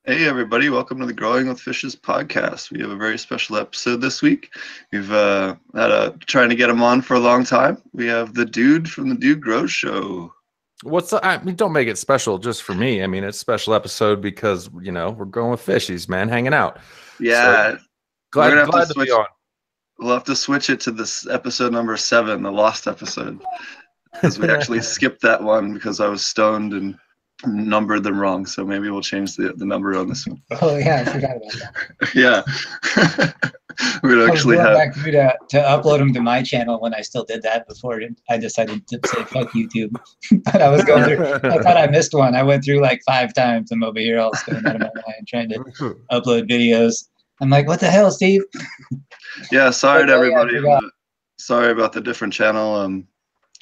Hey everybody, welcome to the Growing with Fishes podcast. We have a very special episode this week. We've trying to get him on for a long time. We have the dude from the Dude Grows Show. What's up? I mean, don't make it special just for me. I mean, it's a special episode because, we're going with fishies, man, hanging out. Yeah, So, glad to be on. We'll have to switch it to this episode number 7, the lost episode, because we actually skipped that one because I was stoned and numbered them wrong. So maybe we'll change the number on this one. Oh yeah, I forgot about that. Yeah. We'd actually have back to upload them to my channel when I still did that before I decided to say fuck YouTube. But I was going through, I thought I missed one. I went through like 5 times. I'm over here all stoned out of my mind trying to upload videos. I'm like, what the hell, Steve? Yeah, sorry to everybody. Sorry about the different channel.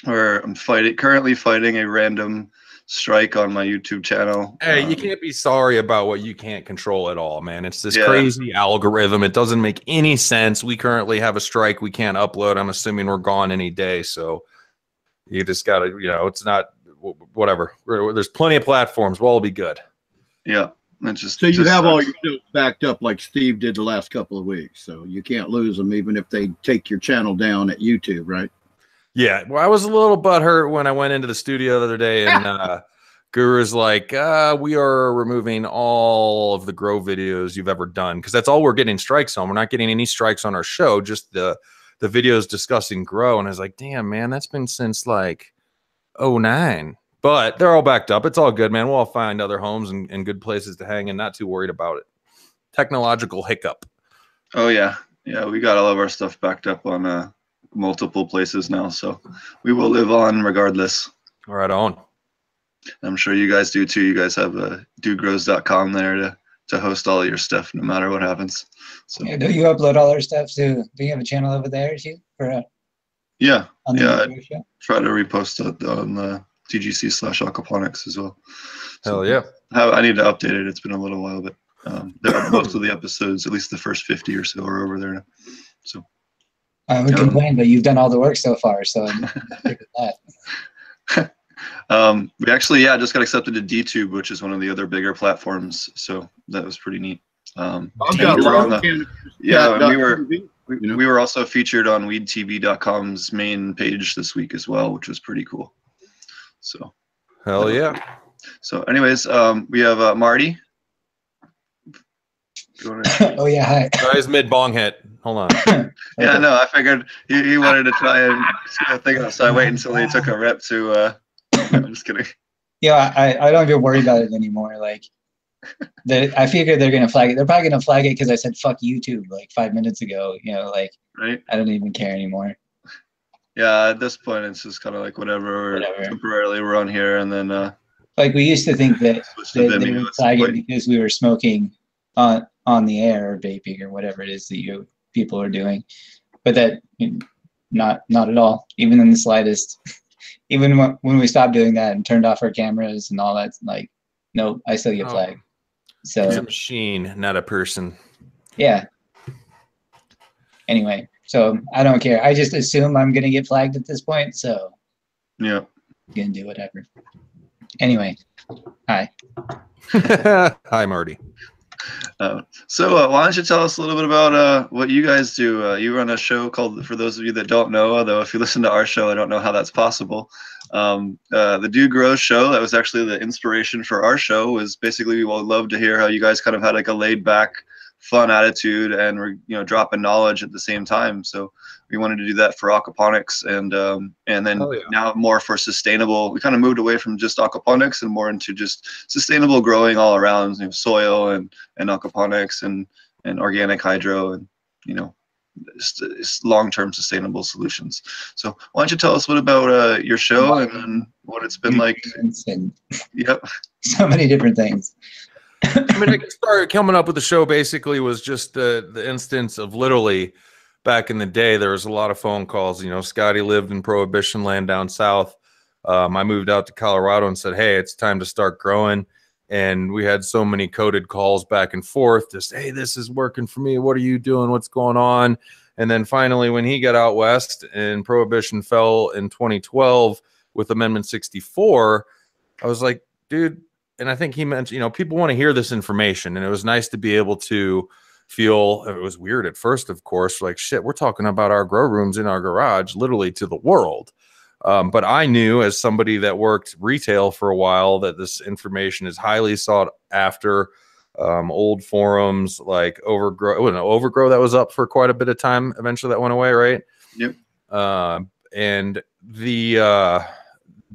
Where I'm currently fighting a random strike on my YouTube channel. Hey, you can't be sorry about what you can't control at all, man. It's this crazy algorithm. It doesn't make any sense. We currently have a strike. We can't upload. I'm assuming we're gone any day. So you just got to, it's not whatever. There's plenty of platforms. We'll all be good. Yeah. So you have all your notes backed up like Steve did the last couple of weeks. So you can't lose them even if they take your channel down at YouTube, right? Yeah, well, I was a little butthurt when I went into the studio the other day, and Guru's like, we are removing all of the grow videos you've ever done, because that's all we're getting strikes on. We're not getting any strikes on our show, just the videos discussing grow. And I was like, damn, man, that's been since like 2009. But they're all backed up. It's all good, man. We'll all find other homes and good places to hang and not too worried about it. Technological hiccup. Oh, yeah. Yeah, we got all of our stuff backed up on multiple places now, so we will live on regardless. Right on. I'm sure you guys do too. You guys have dudegrows.com there to host all of your stuff no matter what happens. So yeah, do you upload all our stuff too? Do you have a channel over there too? Yeah, I try to repost it on the TGC/Aquaponics as well. So hell yeah. I need to update it. It's been a little while, but most of the episodes, at least the first 50 or so, are over there now. So I would complain, but you've done all the work so far, so I'm stick with that. We actually, just got accepted to DTube, which is one of the other bigger platforms. So that was pretty neat. We were also featured on weedtv.com's main page this week as well, which was pretty cool. So hell yeah. So anyways, we have Marty. Oh yeah, hi. Guys, mid bong hit. Hold on. Yeah, no, I figured he wanted to try and think of it, so I wait until he took a rep to. I'm just kidding. Yeah, I don't even worry about it anymore. Like, I figure they're gonna flag it. They're probably gonna flag it because I said "fuck YouTube" like 5 minutes ago. Right. I don't even care anymore. Yeah, at this point, it's just kind of like whatever. Temporarily, we're on here, and then. Like we used to think that they would flag it because we were smoking on the air or vaping or whatever it is that people are doing, but that not at all, even in the slightest. Even when we stopped doing that and turned off our cameras and all that, like, nope, I still get flagged. So it's a machine, not a person. Yeah. Anyway, so I don't care. I just assume I'm gonna get flagged at this point. So yeah, I'm gonna do whatever. Anyway, hi. Hi, Marty. So why don't you tell us a little bit about what you guys do? You run a show called, for those of you that don't know, although if you listen to our show, I don't know how that's possible. The Dude Grows Show, that was actually the inspiration for our show, was basically we would love to hear how you guys kind of had like a laid back, fun attitude and we're dropping knowledge at the same time. So we wanted to do that for aquaponics and then now more for sustainable. We kind of moved away from just aquaponics and more into just sustainable growing all around, soil and aquaponics and organic hydro and just long-term sustainable solutions. So why don't you tell us what about your show and what it's been like? Yep. So many different things. I mean, I started coming up with the show basically was just the instance of literally back in the day, there was a lot of phone calls. Scotty lived in Prohibition land down south. I moved out to Colorado and said, hey, it's time to start growing. And we had so many coded calls back and forth, just, hey, this is working for me. What are you doing? What's going on? And then finally, when he got out west and Prohibition fell in 2012 with Amendment 64, I was like, dude, and I think he mentioned, you know, people want to hear this information, and it was nice to be able to feel. It was weird at first, of course, like shit, we're talking about our grow rooms in our garage, literally to the world. But I knew, as somebody that worked retail for a while, that this information is highly sought after. Old forums like Overgrow that was up for quite a bit of time. Eventually that went away, right? Yep. And the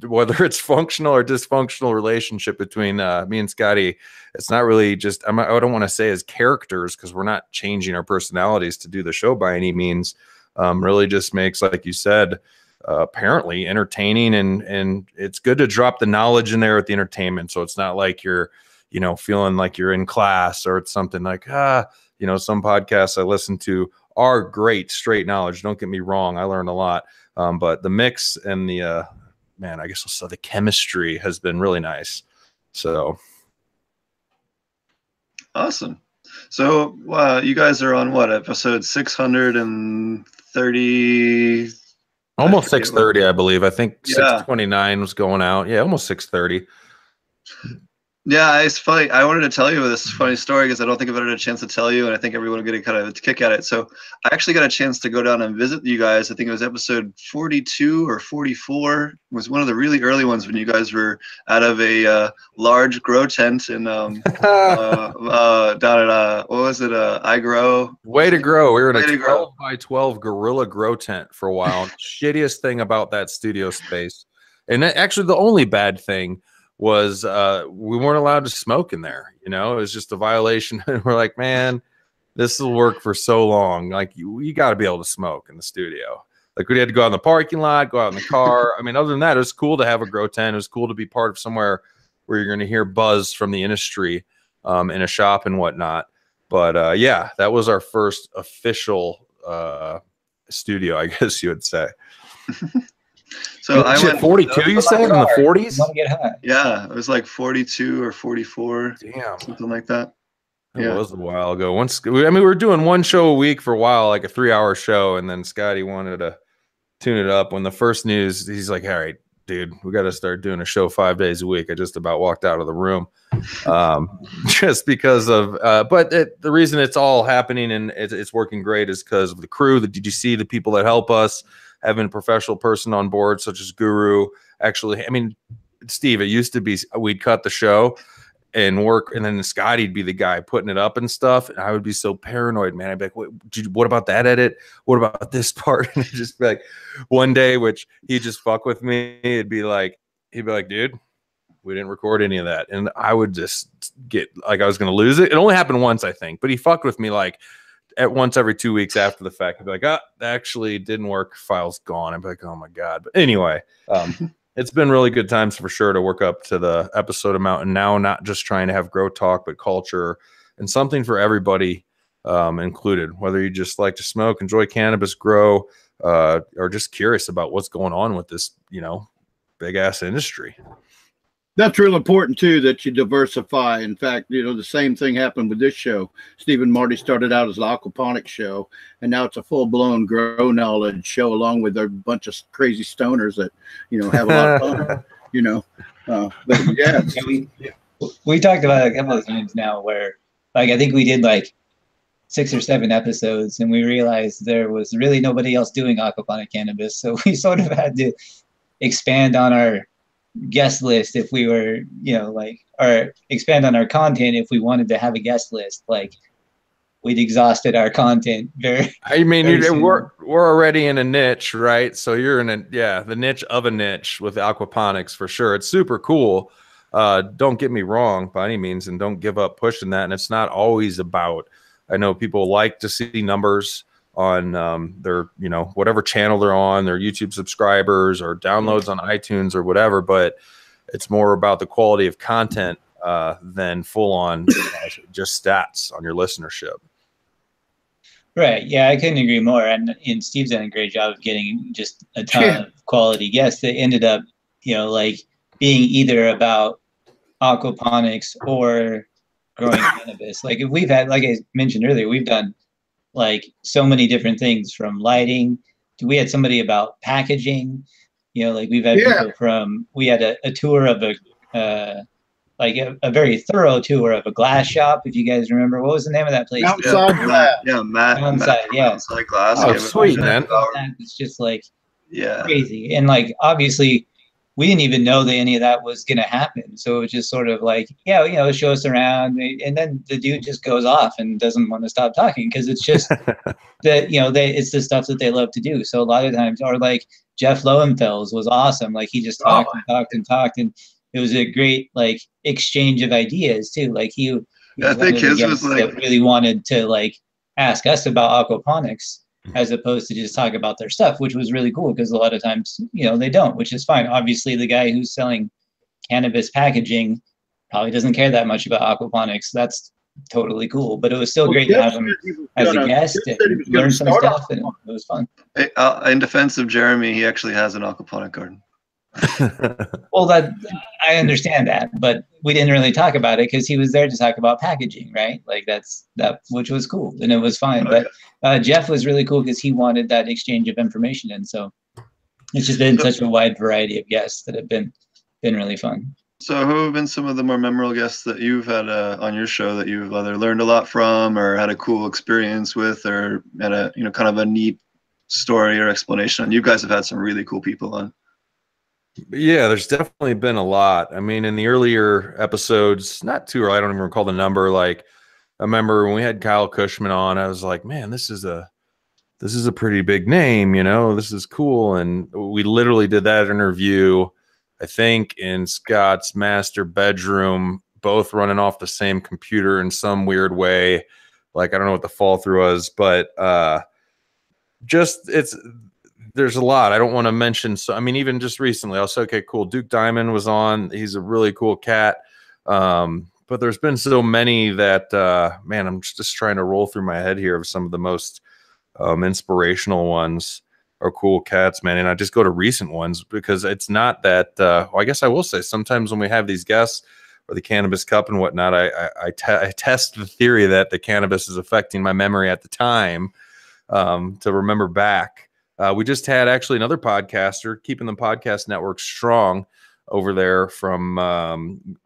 whether it's functional or dysfunctional relationship between me and Scotty, it's not really just, I don't want to say as characters, because we're not changing our personalities to do the show by any means. Really just makes, like you said, apparently entertaining, and it's good to drop the knowledge in there with the entertainment. So it's not like you're, you know, feeling like you're in class, or it's something like, you know, some podcasts I listen to are great, straight knowledge. Don't get me wrong. I learned a lot. But the mix and the, man, I guess also the chemistry has been really nice. So. Awesome. So you guys are on what, episode 630? Almost 630, I believe. I think Yeah. 629 was going out. Yeah, almost 630. Yeah, it's funny. I wanted to tell you this funny story because I don't think I've had a chance to tell you, and I think everyone will get a kind of a kick at it. So I actually got a chance to go down and visit you guys. I think it was episode 42 or 44. It was one of the really early ones when you guys were out of a large grow tent in down at what was it? I Grow. Way to Grow. We were in Way a to 12 by 12 gorilla grow tent for a while. Shittiest thing about that studio space, and actually the only bad thing was we weren't allowed to smoke in there. You know, it was just a violation. And we're like, man, this will work for so long. Like, you got to be able to smoke in the studio. Like, we had to go out in the parking lot, go out in the car. I mean, other than that, it was cool to have a grow tent. It was cool to be part of somewhere where you're going to hear buzz from the industry in a shop and whatnot. But yeah, that was our first official studio, I guess you would say. So I went 42. You said in the 40s? Yeah, it was like 42 or 44. Damn, something like that. It was a while ago. We were doing one show a week for a while, like a 3-hour show, and then Scotty wanted to tune it up. When the first news, he's like, "All right, dude, we got to start doing a show 5 days a week." I just about walked out of the room, just because of. But the reason it's all happening and it's working great is because of the crew. Did you see the people that help us? Having a professional person on board, such as Guru. Actually, I mean, Steve, it used to be we'd cut the show and work, and then Scotty'd be the guy putting it up and stuff. And I would be so paranoid, man. I'd be like, what about that edit? What about this part? And it'd just be like, one day, which he'd just fuck with me. He'd be like, dude, we didn't record any of that. And I would just get like I was going to lose it. It only happened once, I think, but he fucked with me like at once every 2 weeks after the fact. I'd be like, that actually didn't work. File's gone. I'd be like, oh my God. But anyway, it's been really good times for sure to work up to the episode amount. And now not just trying to have grow talk, but culture and something for everybody included, whether you just like to smoke, enjoy cannabis, grow, or just curious about what's going on with this, you know, big ass industry. That's real important too, that you diversify. In fact, you know, the same thing happened with this show. Steve and Marty started out as the Aquaponic show, and now it's a full-blown grow knowledge show, along with a bunch of crazy stoners that, you know, have a lot of fun. You know, but yeah, we talked about it a couple of times now, where like I think we did like 6 or 7 episodes, and we realized there was really nobody else doing aquaponic cannabis, so we sort of had to expand on our guest list if we were, you know, like, or expand on our content if we wanted to have a guest list. Like, we'd exhausted our content very. I mean, we're already in a niche, right? So you're in the niche of a niche with aquaponics for sure. It's super cool. Don't get me wrong by any means, and don't give up pushing that. And it's not always about. I know people like to see numbers on their, you know, whatever channel they're on, their YouTube subscribers or downloads on iTunes or whatever, but it's more about the quality of content than full on just stats on your listenership. Right. Yeah, I couldn't agree more. And Steve's done a great job of getting just a ton of quality guests that ended up, you know, like being either about aquaponics or growing cannabis. Like, if we've had, like I mentioned earlier, we've done like so many different things, from lighting to, we had somebody about packaging, you know, like we've had people from, we had a tour of a like a very thorough tour of a glass shop. If you guys remember, what was the name of that place? Outside Glass. Outside Glass. Oh, sweet, man. It's just like yeah, crazy. And like, obviously, we didn't even know that any of that was going to happen. So it was just sort of like, yeah, you know, show us around. And then the dude just goes off and doesn't want to stop talking because it's just that, you know, it's the stuff that they love to do. So a lot of times, or like Jeff Lowenfels was awesome. Like he just talked and talked and talked. And it was a great like exchange of ideas too. Like he I think his was like that really wanted to like ask us about aquaponics, as opposed to just talk about their stuff, which was really cool because a lot of times, you know, they don't, which is fine. Obviously, the guy who's selling cannabis packaging probably doesn't care that much about aquaponics. That's totally cool, but it was still great to have him as a guest and learn some stuff, and it was fun. Hey, in defense of Jeremy, he actually has an aquaponic garden. Well, that I understand that, but we didn't really talk about it because he was there to talk about packaging, right? Like which was cool and it was fine. But Jeff was really cool because he wanted that exchange of information, and so it's just been such a wide variety of guests that have been really fun. So, who have been some of the more memorable guests that you've had on your show that you've either learned a lot from, or had a cool experience with, or had a kind of a neat story or explanation? And you guys have had some really cool people on. Yeah, there's definitely been a lot. I mean, in the earlier episodes, not too early, I don't even recall the number. Like, I remember when we had Kyle Cushman on, I was like, man, this is a pretty big name, you know, this is cool. And we literally did that interview, I think, in Scott's master bedroom, both running off the same computer in some weird way. Like, I don't know what the fall through was, but there's a lot I don't want to mention. So, I mean, even just recently, I was okay, cool. Duke Diamond was on. He's a really cool cat. But there's been so many that, man, I'm just trying to roll through my head here of some of the most inspirational ones or cool cats, man. And I just go to recent ones because it's not that, well, I guess I will say sometimes when we have these guests or the Cannabis Cup and whatnot, I test the theory that the cannabis is affecting my memory at the time to remember back. We just had actually another podcaster keeping the podcast network strong over there from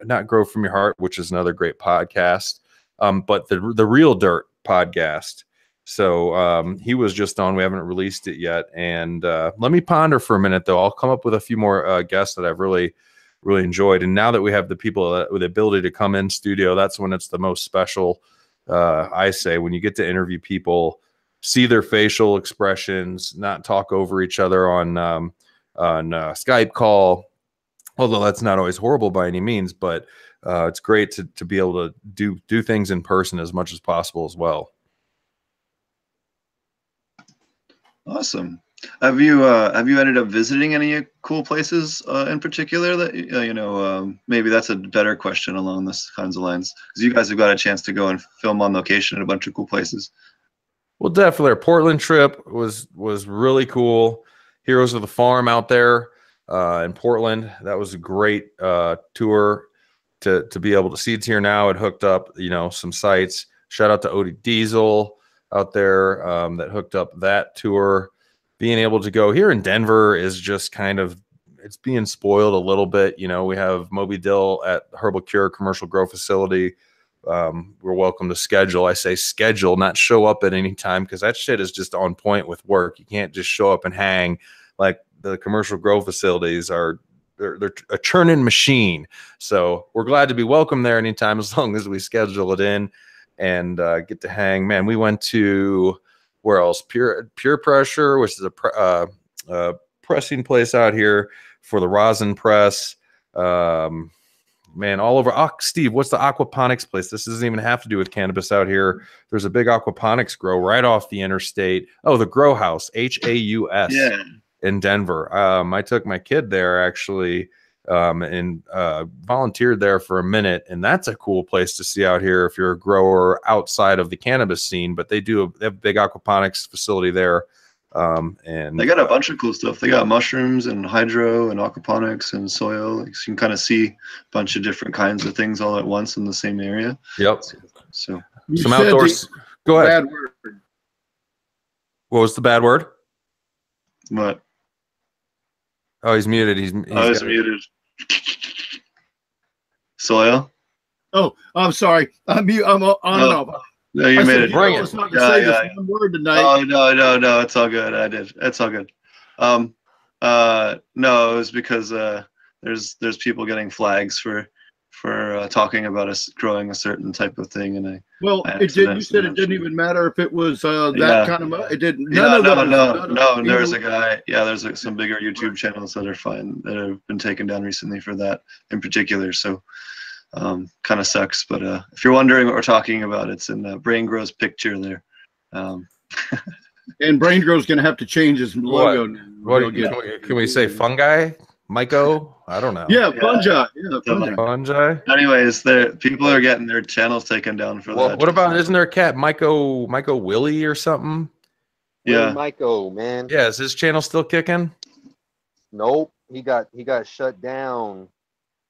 not Grow From Your Heart, which is another great podcast, but the Real Dirt podcast. So he was just on. We haven't released it yet. And let me ponder for a minute, though. I'll come up with a few more guests that I've really enjoyed. And now that we have the people with the ability to come in studio, that's when it's the most special, I say, when you get to interview people, see their facial expressions, not talk over each other on Skype call, although that's not always horrible by any means, but it's great to be able to do things in person as much as possible as well. Awesome. Have you ended up visiting any cool places in particular that maybe that's a better question along this kinds of lines, because you guys have got a chance to go and film on location at a bunch of cool places? Well, definitely our Portland trip was really cool. Heroes of the Farm out there in Portland. That was a great tour to be able to see. It's here now. It hooked up, some sites. Shout out to Odie Diesel out there that hooked up that tour. Being able to go here in Denver is just kind of, it's being spoiled a little bit. We have Moby Dill at Herbal Cure Commercial Grow Facility. We're welcome to schedule. I say schedule, not show up at any time, because that shit is just on point with work. You can't just show up and hang. Like the commercial grow facilities they're a churning machine. So we're glad to be welcome there anytime, as long as we schedule it in and get to hang. Man, we went to, where else? Pure Pressure, which is a pressing place out here for the rosin press. Man, all over. Steve, what's the aquaponics place? This doesn't even have to do with cannabis out here. There's a big aquaponics grow right off the interstate. Oh, the Grow House, HAUS, yeah, in Denver. I took my kid there actually and volunteered there for a minute, and that's a cool place to see out here if you're a grower outside of the cannabis scene. But they have a big aquaponics facility there. And they got a bunch of cool stuff. They got mushrooms and hydro and aquaponics and soil. Like, so you can kind of see a bunch of different kinds of things all at once in the same area. Yep. So some outdoors. Go ahead. Bad word. What was the bad word? What? Oh, he's muted. He's muted. Soil. Oh, I'm sorry. I'm on and off. No, you made it. Bring it. Not to say this one word tonight. Oh, no. It's all good. I did. It's all good. No, it was because there's people getting flags for talking about us growing a certain type of thing, and you said it didn't even matter if it was that kind of. It didn't. No. There's a guy. Yeah, there's some bigger YouTube channels that are fine that have been taken down recently for that in particular. So. Kind of sucks, but if you're wondering what we're talking about, it's in BrayneGro's picture there. And BrayneGro's going to have to change his logo. Can we say fungi? Myco? I don't know. Yeah, fungi. Yeah, fungi. Anyways, people are getting their channels taken down for that. What about, isn't there a cat, Myco Willie or something? Yeah, Myco, man. Yeah, is his channel still kicking? Nope, he got shut down.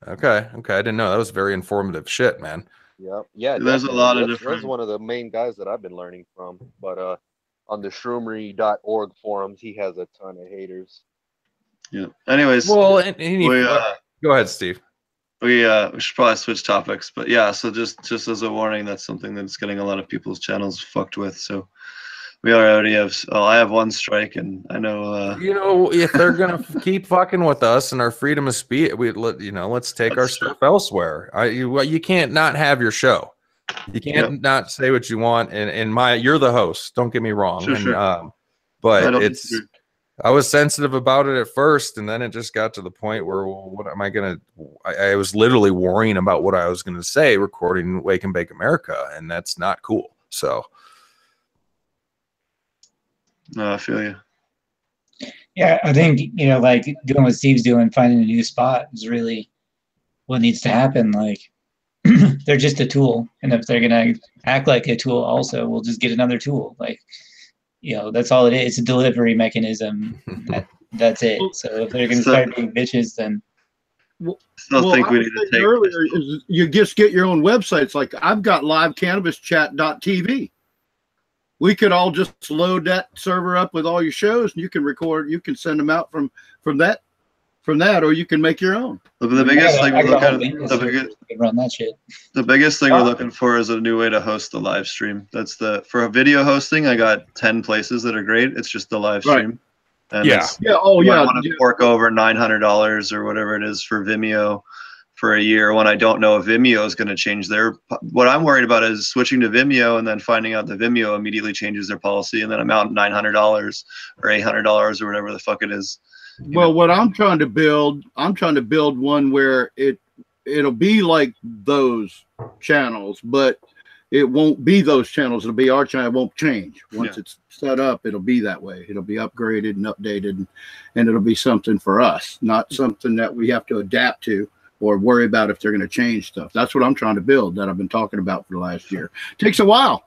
Okay. I didn't know. That was very informative shit, man. Yep. Yeah. There's a lot of different. That's one of the main guys that I've been learning from. But on the shroomery.org forums, he has a ton of haters. Yeah. Anyways. Well, go ahead, Steve. We should probably switch topics, but yeah. So just as a warning, that's something that's getting a lot of people's channels fucked with. So. We already have. Oh, I have one strike, and I know. If they're gonna keep fucking with us and our freedom of speech, let's take our stuff elsewhere. You can't not have your show. You can't not say what you want. And you're the host. Don't get me wrong. Sure. But I was sensitive about it at first, and then it just got to the point where, what am I gonna? I was literally worrying about what I was gonna say, recording Wake and Bake America, and that's not cool. So. No, I feel you. Yeah, I think, like doing what Steve's doing, finding a new spot is really what needs to happen. Like, they're just a tool. And if they're going to act like a tool also, we'll just get another tool. Like, that's all it is. It's a delivery mechanism. That's it. So if they're going to start being bitches, then. I think we need to take earlier is you just get your own websites. Like I've got livecannabis.chat.tv. We could all just load that server up with all your shows, and you can record. You can send them out from that, or you can make your own. The biggest thing we're looking for is a new way to host the live stream. That's for a video hosting. I got 10 places that are great. It's just the live stream. And I want to fork over $900 or whatever it is for Vimeo for a year when I don't know if Vimeo is going to change what I'm worried about is switching to Vimeo and then finding out that Vimeo immediately changes their policy and then I'm out $900 or $800 or whatever the fuck it is. Well, what I'm trying to build one where it'll be like those channels, but it won't be those channels. It'll be our channel. It won't change. Once it's set up, it'll be that way. It'll be upgraded and updated, and it'll be something for us, not something that we have to adapt to or worry about if they're going to change stuff. That's what I'm trying to build that I've been talking about for the last year. Takes a while.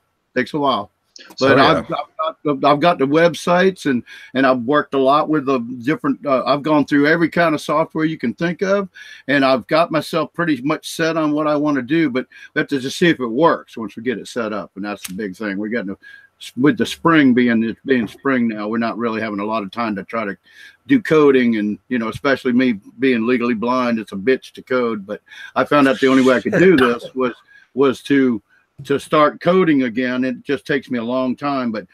But I've got the websites and I've worked a lot with the different, I've gone through every kind of software you can think of, and I've got myself pretty much set on what I want to do, but we have to just see if it works once we get it set up. And that's the big thing. We got with the spring being spring now, we're not really having a lot of time to try to do coding, and especially me being legally blind, it's a bitch to code. But I found out the only way I could do this was to start coding again. It just takes me a long time. But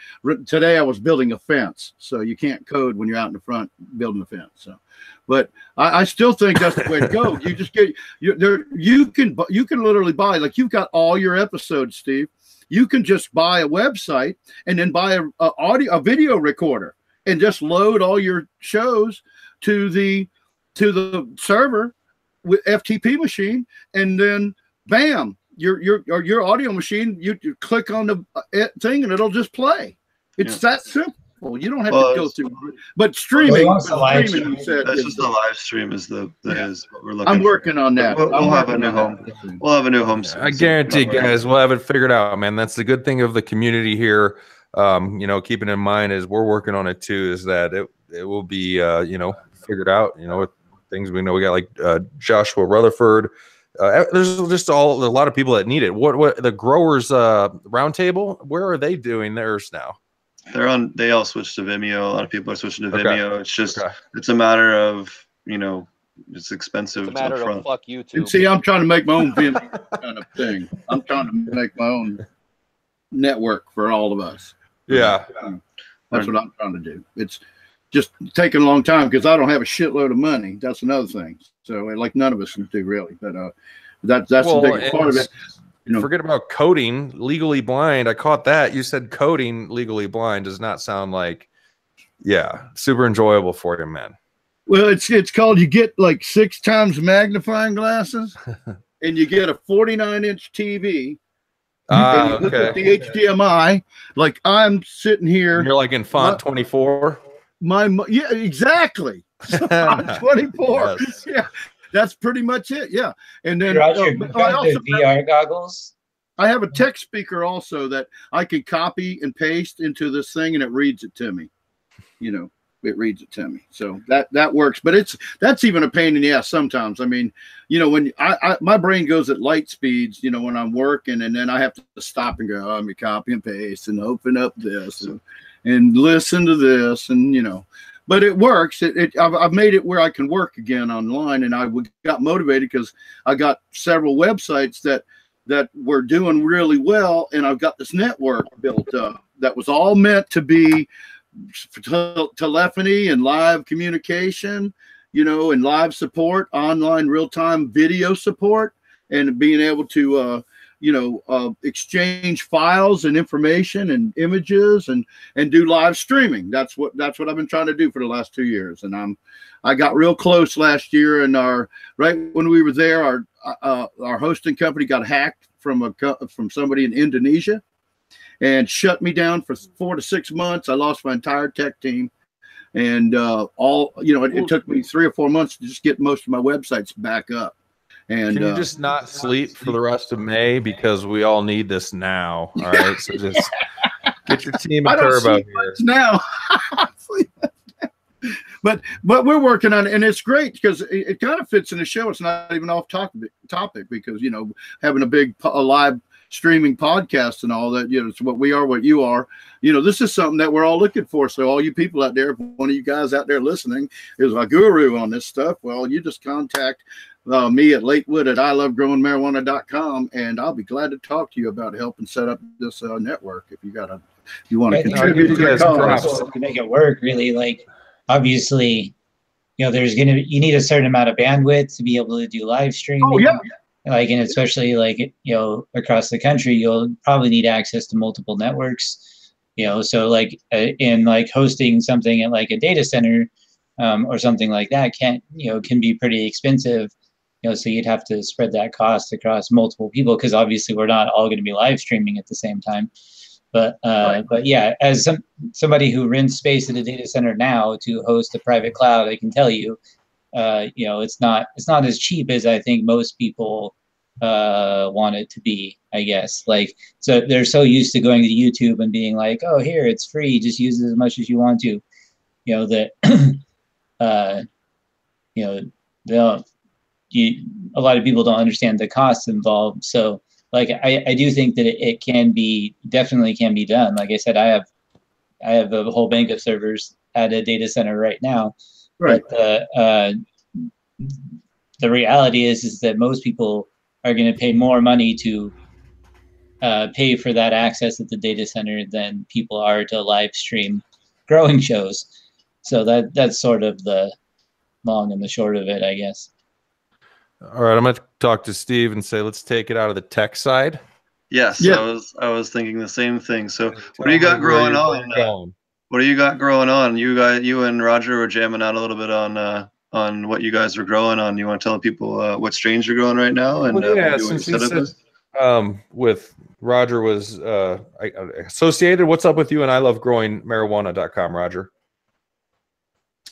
today I was building a fence, so you can't code when you're out in the front building a fence. So, but I still think that's the way to go. You just you can literally buy, like you've got all your episodes, Steve. You can just buy a website and then buy a video recorder and just load all your shows to the server with FTP machine, and then bam, your audio machine. You click on the thing and it'll just play. It's that simple. You don't have to go through. But streaming, that's just the live stream is what we're looking. I'm working on that. We'll have a new home. We'll have a new home soon. I guarantee, guys, we'll have it figured out, man. That's the good thing of the community here. Keeping in mind as we're working on it too, is that it will be figured out. With things we know, we got like Joshua Rutherford. There's just a lot of people that need it. What the growers roundtable? Where are they doing theirs now? They all switched to Vimeo. A lot of people are switching to Vimeo. It's just it's a matter of it's expensive It's a matter up front. of fuck YouTube. And see, I'm trying to make my own kind of thing. I'm trying to make my own network for all of us. Yeah. That's what I'm trying to do. It's just taking a long time because I don't have a shitload of money. That's another thing. So like none of us do really, but that's the big part of it. You know, forget about coding. Legally blind. I caught that. You said coding legally blind does not sound like, yeah, super enjoyable for you, man. well, it's called, you get like 6 times magnifying glasses and you get a 49-inch TV. And you look at the HDMI, like I'm sitting here. And you're like in font 24. Yeah, exactly. Font 24. Yes. Yeah, that's pretty much it. Yeah, and then I also VR goggles. I have a text speaker also that I can copy and paste into this thing, and it reads it to me. You know, it reads it to me. So that works. But that's even a pain in the ass sometimes. I mean, you know, when my brain goes at light speeds, you know, when I'm working, and then I have to stop and go, let me copy and paste and open up this and listen to this, and you know, but it works. I've made it where I can work again online, and I got motivated because I got several websites that were doing really well, and I've got this network built up that was all meant to be telephony and live communication, you know, and live support, online real-time video support, and being able to exchange files and information and images and do live streaming. That's what I've been trying to do for the last 2 years. And I got real close last year, and right when we were there, our hosting company got hacked from somebody in Indonesia and shut me down for 4 to 6 months. I lost my entire tech team, and it took me 3 or 4 months to just get most of my websites back up. And can you just not sleep for the rest of May, because we all need this now? All right, so just get your team a turbo here now. But we're working on it, and it's great because it kind of fits in the show. It's not even off topic because, you know, having a live streaming podcast and all that, you know, it's what we are, what you are. You know, this is something that we're all looking for. So all you people out there, if one of you guys out there listening is a guru on this stuff, well, you just contact me at Latewood at ilovegrowingmarijuana.com, and I'll be glad to talk to you about helping set up this network. If you want to contribute to the cause. To make it work, really, like obviously, you know, you need a certain amount of bandwidth to be able to do live streaming. Oh yeah. Like, and especially like, you know, across the country, you'll probably need access to multiple networks, you know, so like in like hosting something at like a data center or something like that can be pretty expensive, you know, so you'd have to spread that cost across multiple people, because obviously we're not all going to be live streaming at the same time. But yeah, as somebody who rents space at a data center now to host a private cloud, I can tell you, you know, it's not as cheap as I think most people want it to be, I guess. Like, so they're so used to going to YouTube and being like, oh, here, it's free, just use it as much as you want to, you know, that you know, a lot of people don't understand the costs involved. So like, I do think that it definitely can be done. Like I said, I have a whole bank of servers at a data center right now. Right. But the reality is that most people are going to pay more money to pay for that access at the data center than people are to live stream growing shows. So that's sort of the long and the short of it, I guess. All right, I'm going to talk to Steve and say, let's take it out of the tech side. Yes, yeah. I was thinking the same thing. So what do you got growing on? What do you got growing on? You and Roger were jamming out a little bit on what you guys were growing on. You want to tell people what strains you're growing right now? And yeah, since he said with Roger was associated. What's up with you and ilovegrowingmarijuana.com, Roger?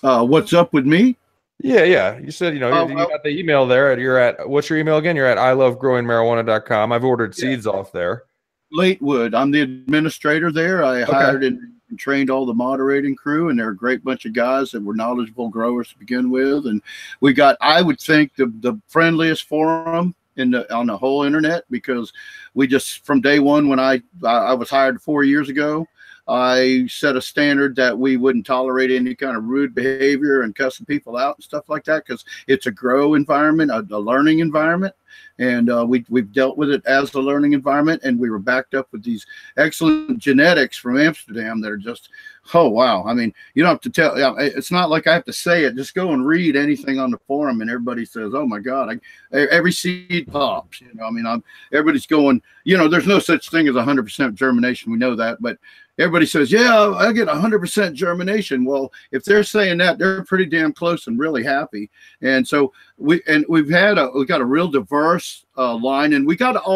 What's up with me? Yeah. You said, you know, you got the email there. You're at, what's your email again? You're at ilovegrowingmarijuana.com. I've ordered seeds off there. Latewood. I'm the administrator there. I hired and trained all the moderating crew, and they're a great bunch of guys that were knowledgeable growers to begin with. And we got, I would think, the friendliest forum on the whole internet, because we just, from day one, when I was hired 4 years ago, I set a standard that we wouldn't tolerate any kind of rude behavior and cussing people out and stuff like that, because it's a grow environment, a learning environment. And we've dealt with it as a learning environment, and we were backed up with these excellent genetics from Amsterdam that are just, oh wow. I mean, you don't have to tell. It's not like I have to say it. Just go and read anything on the forum, and everybody says, "Oh my God!" Every seed pops. You know, I mean, everybody's going. You know, there's no such thing as 100% germination. We know that, but everybody says, "Yeah, I get 100% germination." Well, if they're saying that, they're pretty damn close and really happy. And so we've got a real diverse line, and we got a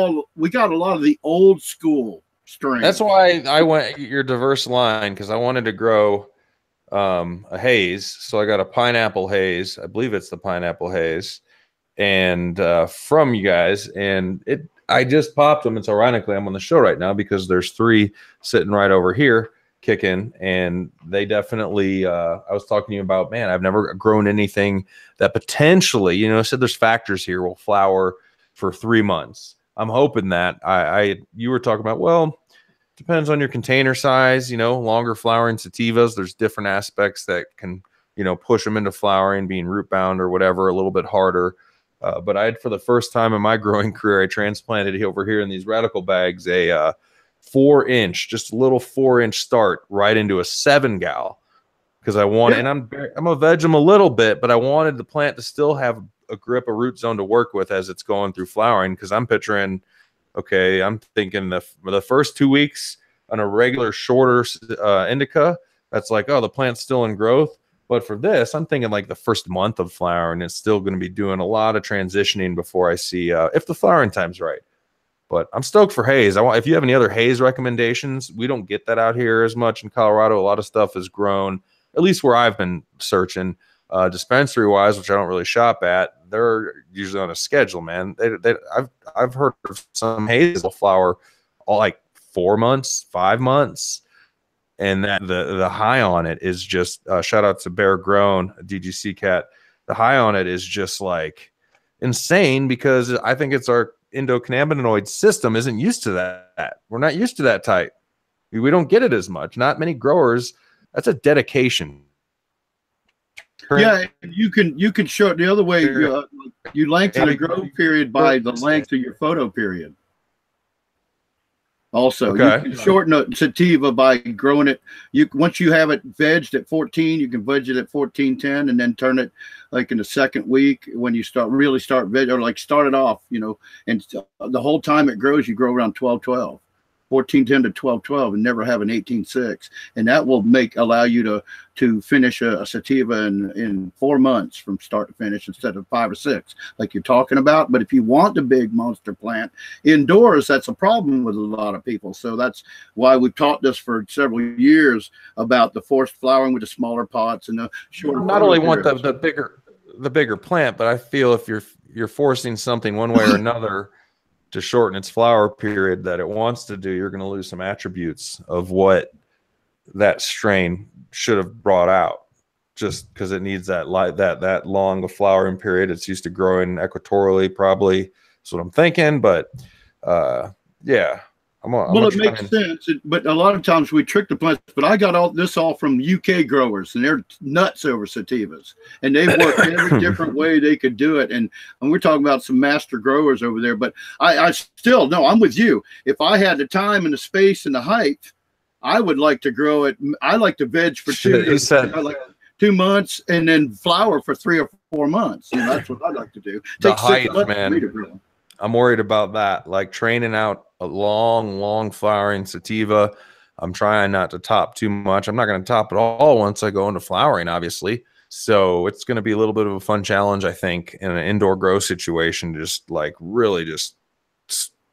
lot of the old school strains. That's why I went your diverse line, because I wanted to grow a haze. So I got a pineapple haze. I believe it's the pineapple haze, and from you guys, and I just popped them. It's ironically I'm on the show right now because there's 3 sitting right over here kicking, and they definitely I was talking to you about, man, I've never grown anything that potentially, you know, I said there's factors here, will flower for 3 months. I'm hoping that you were talking about, well, depends on your container size, you know, longer flowering sativas, there's different aspects that can, you know, push them into flowering, being root bound or whatever, a little bit harder. But I had, for the first time in my growing career, I transplanted over here in these radical bags a 4-inch, just a little 4-inch start right into a 7-gal, because I wanted, and I'm a veg a little bit, but I wanted the plant to still have a grip, a root zone to work with as it's going through flowering. Because I'm picturing, okay, I'm thinking the first 2 weeks on a regular shorter indica, that's like, oh, the plant's still in growth. But for this, I'm thinking like the first month of flowering, it's still going to be doing a lot of transitioning before I see if the flowering time's right. But I'm stoked for haze. If you have any other haze recommendations, we don't get that out here as much in Colorado. A lot of stuff is grown, at least where I've been searching, dispensary-wise, which I don't really shop at. They're usually on a schedule, man. I've heard of some haze will flower all like 4 months, 5 months. And that the high on it is just shout out to Bear Grown, DGC cat. The high on it is just like insane, because I think it's our endocannabinoid system isn't used to that. We're not used to that type. We don't get it as much. Not many growers. That's a dedication. Yeah, you can show it the other way. You lengthen the grow period by the length of your photo period. Also, you can shorten a sativa by growing it. Once you have it vegged at 14, you can veg it at 14-10, and then turn it like in the second week when you start veg, or like start it off, you know, and the whole time it grows, you grow around 12-12. 14-10 to 12-12, and never have an 18-6, and that will allow you to finish a sativa in 4 months from start to finish, instead of 5 or 6 like you're talking about. But if you want the big monster plant indoors, that's a problem with a lot of people. So that's why we've taught this for several years about the forced flowering with the smaller pots and the shorter. Not only want the bigger plant, but I feel if you're forcing something one way or another to shorten its flower period that it wants to do, you're going to lose some attributes of what that strain should have brought out, just because it needs that long a flowering period. It's used to growing equatorially, probably. That's what I'm thinking. But yeah, it makes sense. But a lot of times we trick the plants. But I got this all from UK growers, and they're nuts over sativas, and they've worked every different way they could do it. And we're talking about some master growers over there. But I still, no, I'm with you. If I had the time and the space and the height, I would like to grow it. I like to veg for 2 months and then flower for 3 or 4 months. You know, that's what I'd like to do. The height, man. I'm worried about that. Like training out a long flowering sativa. I'm trying not to top too much. I'm not going to top it all once I go into flowering, obviously. So it's going to be a little bit of a fun challenge, I think, in an indoor grow situation. Just like really just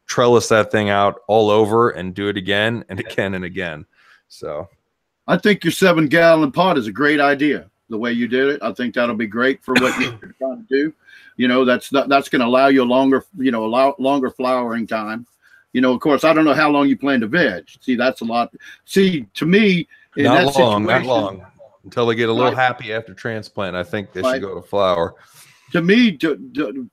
trellis that thing out all over and do it again and again and again. So I think your 7-gallon pot is a great idea. The way you did it, I think that'll be great for what you're trying to do. You know, that's going to allow you longer flowering time. You know, of course, I don't know how long you plan to veg. See, that's a lot. See, to me, not long until they get a little happy after transplant. I think they should go to flower. to me,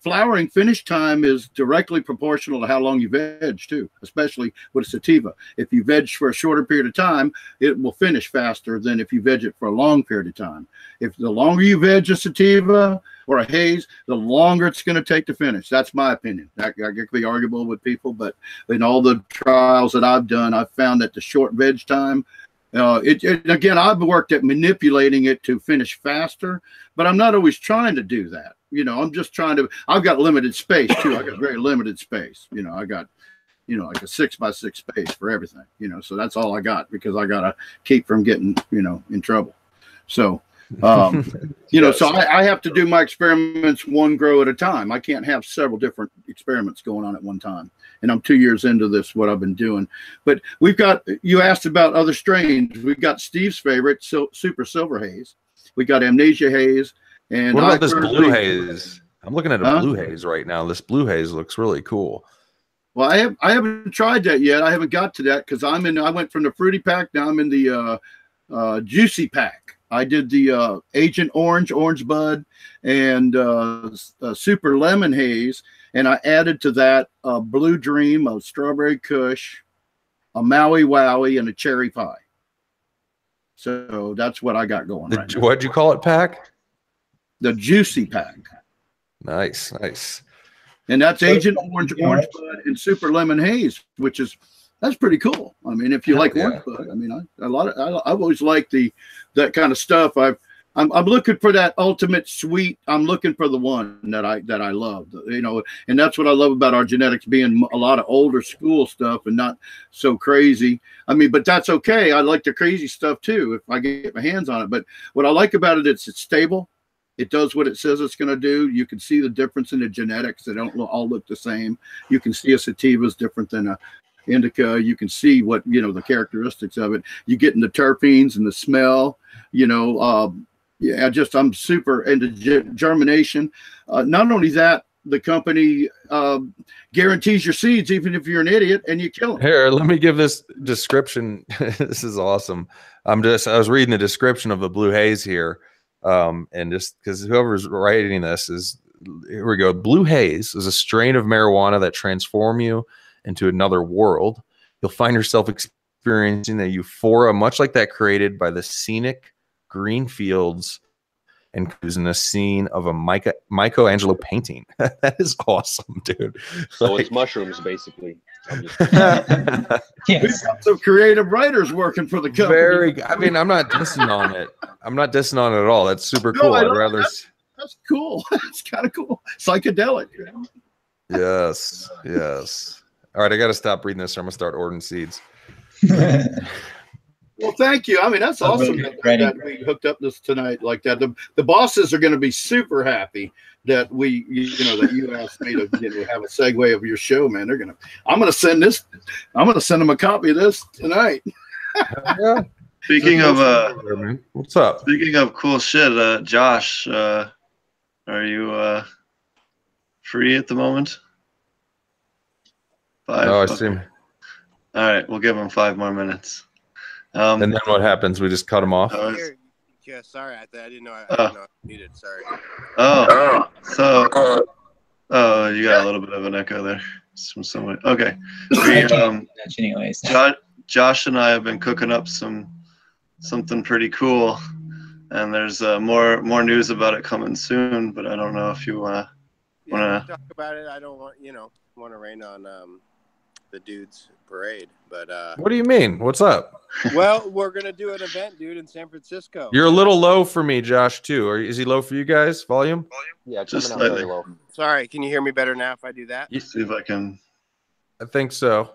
flowering finish time is directly proportional to how long you veg too, especially with a sativa. If you veg for a shorter period of time, it will finish faster than if you veg it for a long period of time. If the longer you veg a sativa or a haze, the longer it's going to take to finish. That's my opinion. That could be arguable with people, but in all the trials that I've done, I've found that the short veg time, again, I've worked at manipulating it to finish faster, but I'm not always trying to do that. I'm just trying to, I've got limited space too. I got very limited space. I got, like a 6x6 space for everything, so that's all I got because I got to keep from getting, in trouble. So, so I have to do my experiments one grow at a time. I can't have several different experiments going on at one time. And I'm 2 years into this, what I've been doing. But we've got, you asked about other strains. We've got Steve's favorite, Super Silver Haze. We got Amnesia Haze. And what about this Blue Haze? I'm looking at a Blue Haze right now. This Blue Haze looks really cool. Well, I haven't tried that yet. I haven't got to that because I went from the fruity pack. Now I'm in the juicy pack. I did the Agent Orange Bud, and Super Lemon Haze. And I added to that a Blue Dream, a Strawberry Kush, a Maui Wowie, and a Cherry Pie. So that's what I got going right now. What'd you call it, pack? The Juicy Pack. Nice. And that's Agent Orange Bud, and Super Lemon Haze, that's pretty cool. I mean, if you like Orange Bud, I mean, I've always liked that kind of stuff. I'm looking for that ultimate sweet. I'm looking for the one that I love, and that's what I love about our genetics being a lot of older school stuff and not so crazy. I mean, but that's okay. I like the crazy stuff too if I get my hands on it. But what I like about it, it's stable. It does what it says it's going to do. You can see the difference in the genetics. They don't all look the same. You can see a sativa is different than a indica. You can see what, the characteristics of it. You get in the terpenes and the smell, I'm super into germination. Not only that, the company guarantees your seeds, even if you're an idiot and you kill them. Here, let me give this description. This is awesome. I was reading the description of the Blue Haze here. And just because whoever's writing this here we go. Blue Haze is a strain of marijuana that transform you into another world. You'll find yourself experiencing a euphoria much like that created by the scenic green fields and cruising a scene of a Michelangelo painting. That is awesome, dude. So it's mushrooms, basically. Yes. We've got some creative writers working for the company. I mean, I'm not dissing on it. I'm not dissing on it at all. That's super cool. That's cool. That's kind of cool. Psychedelic. Yes. All right, I got to stop reading this or I'm going to start ordering seeds. Well, thank you. I mean, that's awesome that we hooked up this tonight like that. The bosses are going to be super happy that that you asked me to have a segue of your show, man. I'm going to send them a copy of this tonight. Yeah. Speaking of what's up? Speaking of cool shit, Josh, are you free at the moment? 5. Oh, I see him. All right, we'll give him 5 more minutes. And then what happens? We just cut him off. Yeah, sorry, I didn't know I needed. Sorry. You got a little bit of an echo there from someone. Okay. Anyways. Josh and I have been cooking up something pretty cool, and there's more news about it coming soon. But I don't know if you want to talk about it. I don't want to rain on the dude's parade, but what do you mean? What's up? Well, we're gonna do an event, dude, in San Francisco. You're a little low for me, Josh, too. Is he low for you guys? Volume? Yeah, just coming out very low. Sorry, can you hear me better now if I do that? See if I can. I think so.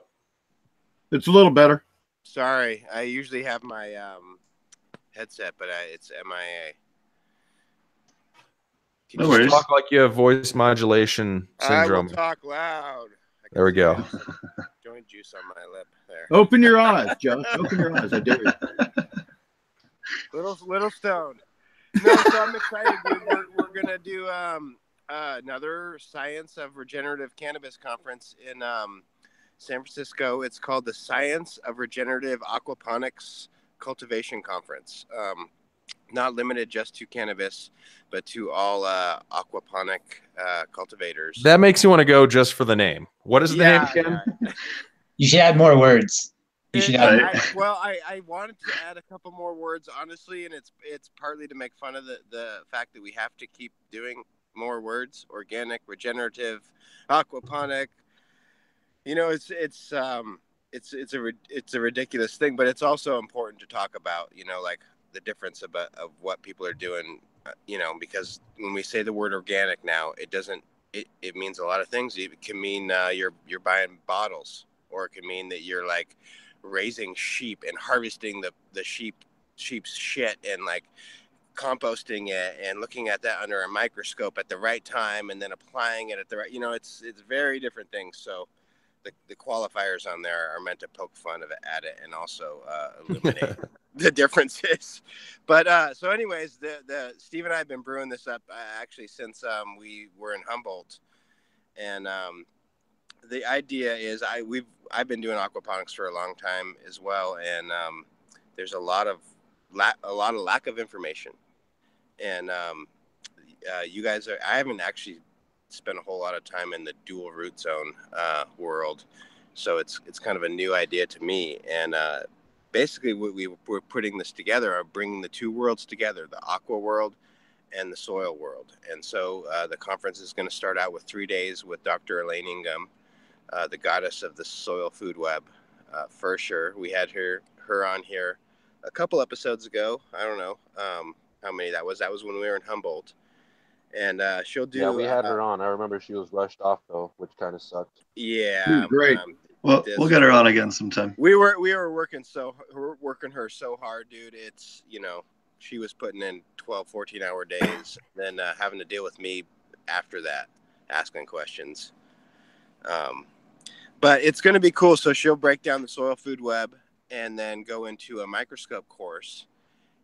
It's a little better. Sorry, I usually have my headset, but it's MIA. Can you just talk like you have voice modulation syndrome? I will talk loud. There we go. Joint juice on my lip there. Open your eyes, Josh. Open your eyes. I dare you. Little stoned. No, so I'm excited, dude. We're gonna do another Science of Regenerative Cannabis conference in San Francisco. It's called the Science of Regenerative Aquaponics Cultivation Conference. not limited just to cannabis, but to all aquaponic cultivators. That makes you want to go just for the name. What is the name again? Yeah. You should add more words. You should add. I wanted to add a couple more words, honestly, and it's partly to make fun of the fact that we have to keep doing more words: organic, regenerative, aquaponic. You know, it's a ridiculous thing, but it's also important to talk about. You know, like the difference of what people are doing. You know, because when we say the word organic now, it means a lot of things. It can mean you're buying bottles, or it can mean that you're like raising sheep and harvesting the sheep's shit and like composting it and looking at that under a microscope at the right time and then applying it at the right, you know, it's very different things. So the qualifiers on there are meant to poke fun at it and also illuminate the differences. But so anyways, the Steve and I have been brewing this up actually since we were in Humboldt, and the idea is I've been doing aquaponics for a long time as well, and there's a lot of lack of information, and you guys are. I haven't actually spent a whole lot of time in the dual root zone world, so it's kind of a new idea to me. And basically, we're putting this together, are bringing the two worlds together, the aqua world and the soil world. And so the conference is going to start out with 3 days with Dr. Elaine Ingham, the goddess of the soil food web. For sure, we had her on here a couple episodes ago. I don't know how many that was. That was when we were in Humboldt, and she'll do. Yeah, we had her on. I remember she was rushed off though, which kind of sucked. Yeah, great. Well, we'll get her on again sometime. We were working her so hard, dude. It's, you know, she was putting in 12, 14-hour days, then having to deal with me after that, asking questions. But it's going to be cool. So she'll break down the soil food web and then go into a microscope course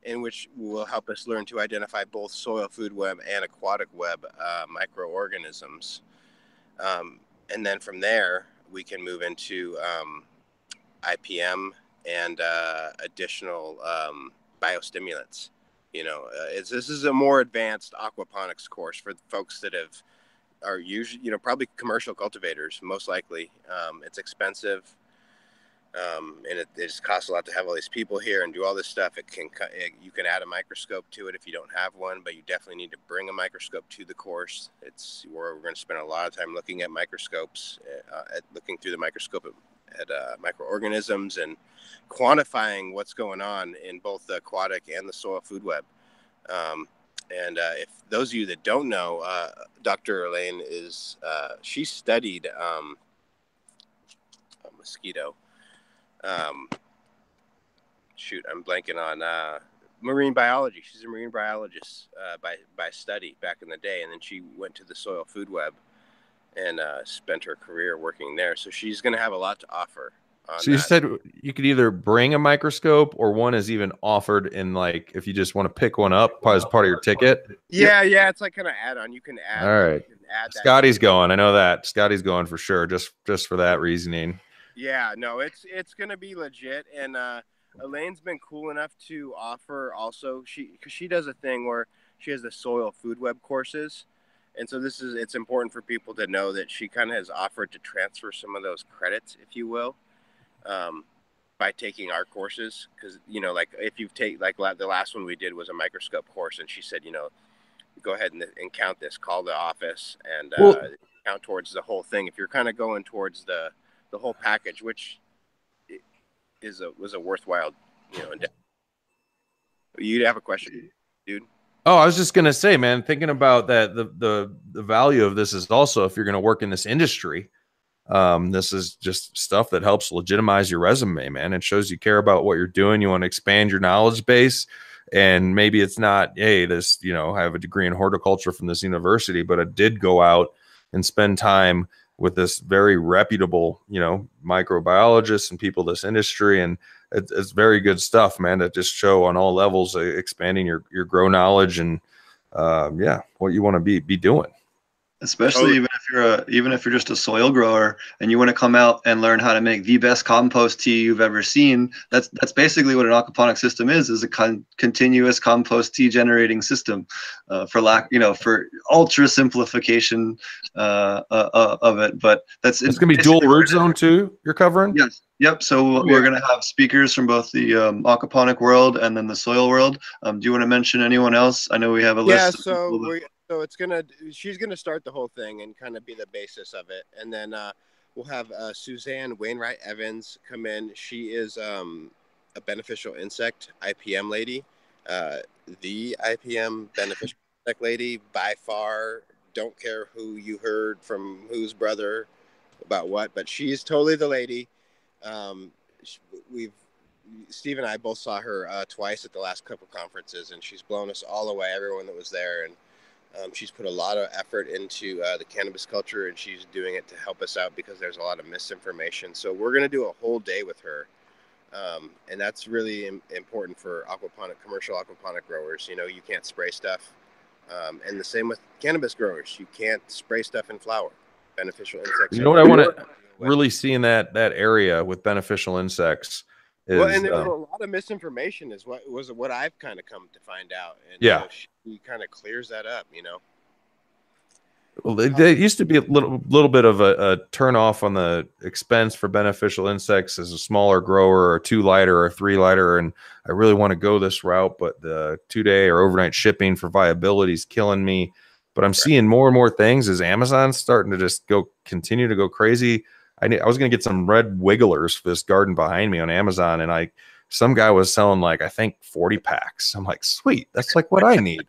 in which will help us learn to identify both soil food web and aquatic web microorganisms. And then from there, we can move into IPM and additional biostimulants. You know, this is a more advanced aquaponics course for folks that are usually, you know, probably commercial cultivators, most likely. It's expensive, and it just costs a lot to have all these people here and do all this stuff. You can add a microscope to it if you don't have one, but you definitely need to bring a microscope to the course. It's where we're going to spend a lot of time looking at microscopes, looking through the microscope at microorganisms and quantifying what's going on in both the aquatic and the soil food web. And if those of you that don't know, Dr. Elaine is, she studied a mosquito. Shoot, I'm blanking on marine biology. She's a marine biologist by study back in the day, and then she went to the soil food web and spent her career working there. So she's going to have a lot to offer. So you said you could either bring a microscope, or one is even offered in, like, if you just want to pick one up as part of your ticket. Yeah, it's like kind of add-on. You can add. All right. Scotty's going. I know that. Scotty's going for sure, just for that reasoning. Yeah, no, it's going to be legit. And Elaine's been cool enough to offer also, because she does a thing where she has the soil food web courses. And so it's important for people to know that she kind of has offered to transfer some of those credits, if you will, by taking our courses. Because, you know, like if you take, like the last one we did was a microscope course, and she said, you know, go ahead and count this, call the office and count towards the whole thing. If you're kind of going towards the whole package, which was a worthwhile, you know, endeavor. You'd have a question, dude? Oh, I was just gonna say, man, thinking about that, the value of this is also, if you're gonna work in this industry, this is just stuff that helps legitimize your resume, man. It shows you care about what you're doing. You want to expand your knowledge base, and maybe it's not, hey, this, you know, I have a degree in horticulture from this university, but I did go out and spend time with this very reputable, you know, microbiologists and people in this industry. And it's very good stuff, man, that just show on all levels, expanding your grow knowledge and, what you want to be doing. Especially even if you're just a soil grower and you want to come out and learn how to make the best compost tea you've ever seen. That's basically what an aquaponic system is a continuous compost tea generating system, for ultra simplification of it. But it's gonna be dual root zone too. You're covering? Yes. Yep. So we're gonna have speakers from both the aquaponic world and then the soil world. Do you want to mention anyone else? I know we have a list. Yeah. So she's gonna start the whole thing and kind of be the basis of it, and then we'll have Suzanne Wainwright Evans come in. She is a beneficial insect IPM lady, the IPM beneficial insect lady by far. Don't care who you heard from whose brother about what, but she's totally the lady. Steve and I both saw her twice at the last couple conferences, and she's blown us all away. Everyone that was there, and she's put a lot of effort into the cannabis culture, and she's doing it to help us out because there's a lot of misinformation. So we're going to do a whole day with her. And that's really important for commercial aquaponic growers. You can't spray stuff. And the same with cannabis growers. You can't spray stuff in flower. Beneficial insects. You know what I want to really see in that area with beneficial insects is, and there's a lot of misinformation is what I've kind of come to find out. And she kind of clears that up, Well, there used to be a little bit of a turn off on the expense for beneficial insects as a smaller grower, or a 2-liter or a 3-liter, and I really want to go this route, but the 2-day or overnight shipping for viability is killing me. But I'm seeing more and more things as Amazon's starting to just continue to go crazy. I was going to get some red wigglers for this garden behind me on Amazon, and some guy was selling I think 40 packs. I'm like, sweet, that's like what I need.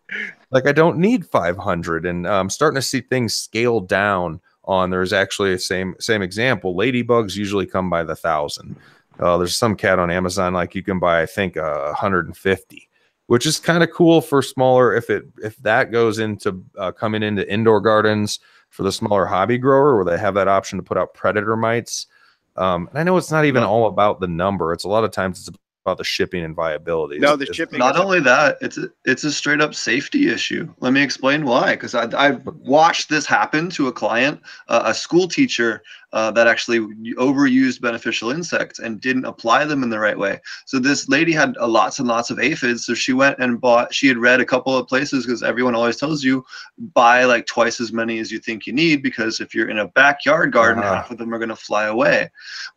I don't need 500, and I'm starting to see things scale down on. There's actually a same example. Ladybugs usually come by the 1,000. There's some cat on Amazon you can buy, I think 150, which is kind of cool for smaller. If that goes into coming into indoor gardens for the smaller hobby grower, where they have that option to put out predator mites. And I know it's not even all about the number. It's a lot of times it's about the shipping and viability. No, the shipping. Not only that, it's a straight up safety issue. Let me explain why. Because I've watched this happen to a client, a school teacher that actually overused beneficial insects and didn't apply them in the right way. So this lady had lots and lots of aphids. So she went and she had read a couple of places, because everyone always tells you buy twice as many as you think you need, because if you're in a backyard garden, half of them are going to fly away.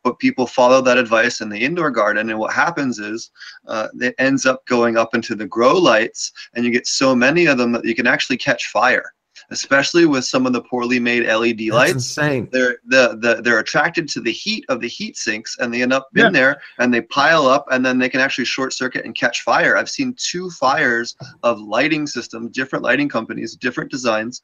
But people follow that advice in the indoor garden, and what happens is it ends up going up into the grow lights, and you get so many of them that you can actually catch fire. Especially with some of the poorly made LED lights. That's insane. They're attracted to the heat of the heat sinks, and they end up in there, and they pile up, and then they can actually short circuit and catch fire. I've seen 2 fires of lighting systems, different lighting companies, different designs,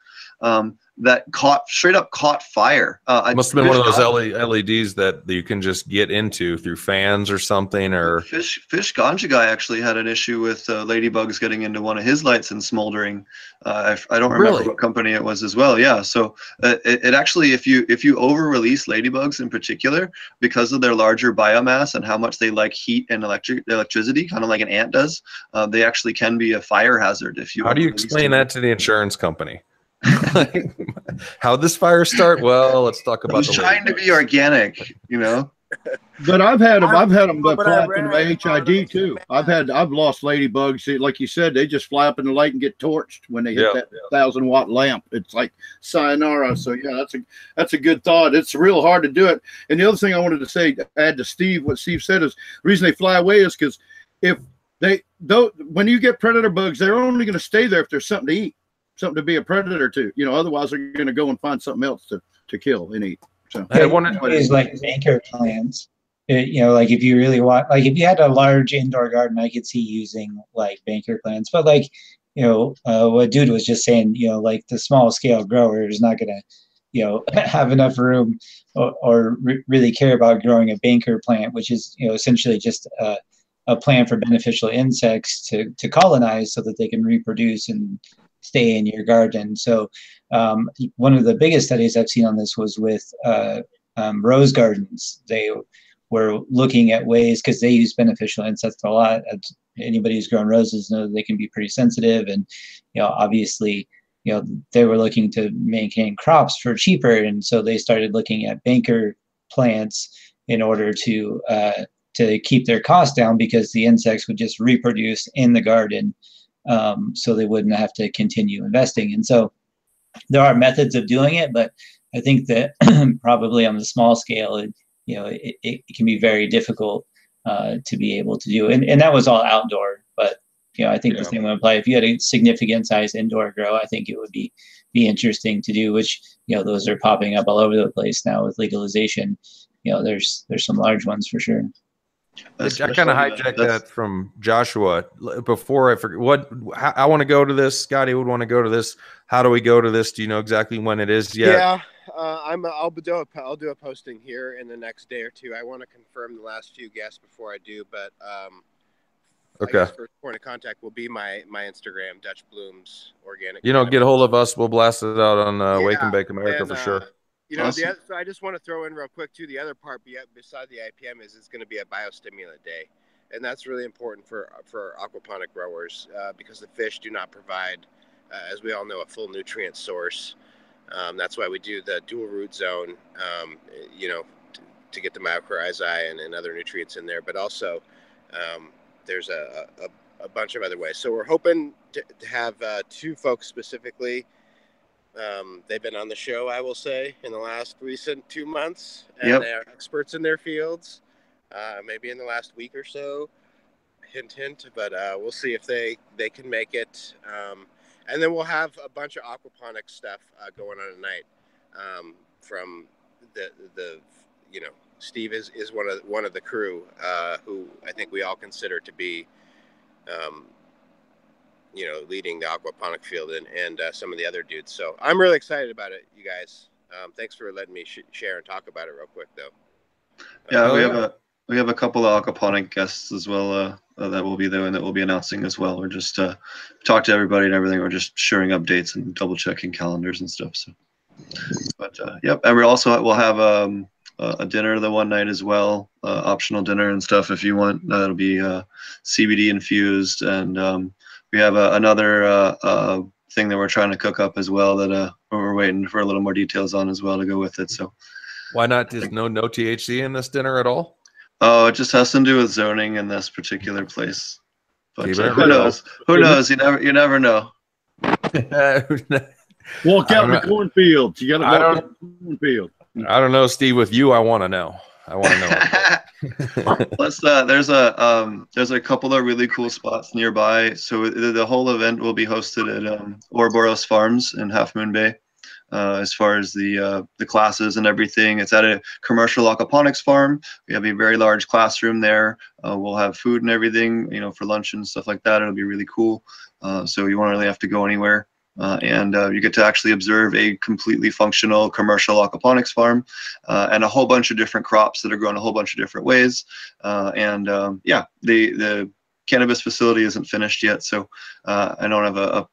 that straight up caught fire. Must have been one of those LEDs that you can just get into through fans or something. Or Fish Ganja Guy actually had an issue with ladybugs getting into one of his lights and smoldering. I don't remember what company it was as well. Yeah, so it actually, if you over release ladybugs in particular, because of their larger biomass and how much they like heat and electricity, kind of like an ant does, they actually can be a fire hazard. How do you explain that to the insurance company? How'd this fire start? Well, let's talk about. I was trying to be organic, But I've had them fly up into my HID too. I've lost ladybugs. Like you said, they just fly up in the light and get torched when they hit that 1,000-watt lamp. It's like sayonara. So yeah, that's a good thought. It's real hard to do it. And the other thing I wanted to say, add to Steve, what Steve said, is the reason they fly away is because when you get predator bugs, they're only going to stay there if there's something to eat, something to be a predator to. Otherwise they're going to go and find something else to kill and eat. So is banker plants. If you really want, if you had a large indoor garden, I could see using banker plants. But what dude was just saying, the small scale grower is not going to, have enough room or really care about growing a banker plant, which is, essentially just a plant for beneficial insects to colonize so that they can reproduce and stay in your garden. So one of the biggest studies I've seen on this was with rose gardens. They were looking at ways, because they use beneficial insects a lot. Anybody who's grown roses knows they can be pretty sensitive, and obviously they were looking to maintain crops for cheaper, and so they started looking at banker plants in order to keep their costs down, because the insects would just reproduce in the garden, so they wouldn't have to continue investing. And so there are methods of doing it, but I think that probably on the small scale, it can be very difficult to be able to do. And that was all outdoor, but I think the same would apply. If you had a significant size indoor grow, I think it would be interesting to do, which, those are popping up all over the place now with legalization. There's some large ones for sure. I kind of hijacked that from Joshua before I forget. I want to go to this. Scotty would want to go to this. How do we go to this? Do you know exactly when it is yet? Yeah, I'll do a posting here in the next day or two. I want to confirm the last few guests before I do, but okay. I guess first point of contact will be my Instagram, Dutch Blooms Organic. Get a hold of us. We'll blast it out on Wake and Bake America for sure. Awesome. So I just want to throw in real quick too. The other part, beside the IPM, is it's going to be a biostimulant day, and that's really important for aquaponic growers because the fish do not provide, as we all know, a full nutrient source. That's why we do the dual root zone, to get the mycorrhizae and other nutrients in there. But also, there's a bunch of other ways. So we're hoping to have two folks specifically. They've been on the show, I will say, in the last recent 2 months, and they are experts in their fields. Maybe in the last week or so, hint, but we'll see if they can make it. And then we'll have a bunch of aquaponic stuff going on tonight. From the Steve is one of the crew who I think we all consider to be leading the aquaponic field and some of the other dudes. So I'm really excited about it, you guys. Thanks for letting me share and talk about it real quick, though. Yeah, we have a couple of aquaponic guests as well that will be there and that we'll be announcing as well. We're just talk to everybody and everything. We're just sharing updates and double checking calendars and stuff. So, but and we also will have a dinner the one night as well, optional dinner and stuff if you want. That'll be CBD infused, and we have another thing that we're trying to cook up as well that we're waiting for a little more details on as well to go with it. So why not? There's no THC in this dinner at all? Oh, it just has to do with zoning in this particular place. But who knows? Who knows? You never know. Walk out in the cornfields. You got to walk out in the cornfield. I don't know, Steve. With you, I want to know. There's a couple of really cool spots nearby. So the whole event will be hosted at Ouroboros Farms in Half Moon Bay. As far as the classes and everything, it's at a commercial aquaponics farm. We have a very large classroom there. We'll have food and everything, for lunch and stuff like that. It'll be really cool. So you won't really have to go anywhere. And you get to actually observe a completely functional commercial aquaponics farm and a whole bunch of different crops that are grown a whole bunch of different ways. The cannabis facility isn't finished yet, so I don't have a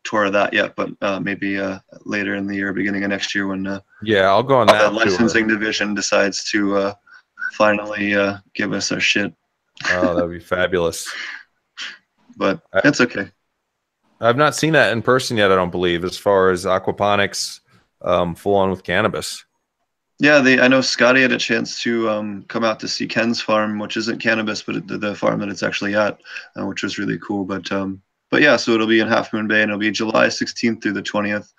tour of that yet, but maybe later in the year, beginning of next year, when I'll go on that. The licensing division decides to finally give us our shit. Oh, that'd be fabulous. But it's okay. I've not seen that in person yet, I don't believe, as far as aquaponics full on with cannabis. Yeah, I know Scotty had a chance to come out to see Ken's farm, which isn't cannabis, but the farm that it's actually at, which was really cool. But yeah, so it'll be in Half Moon Bay, and it'll be July 16th through the 20th.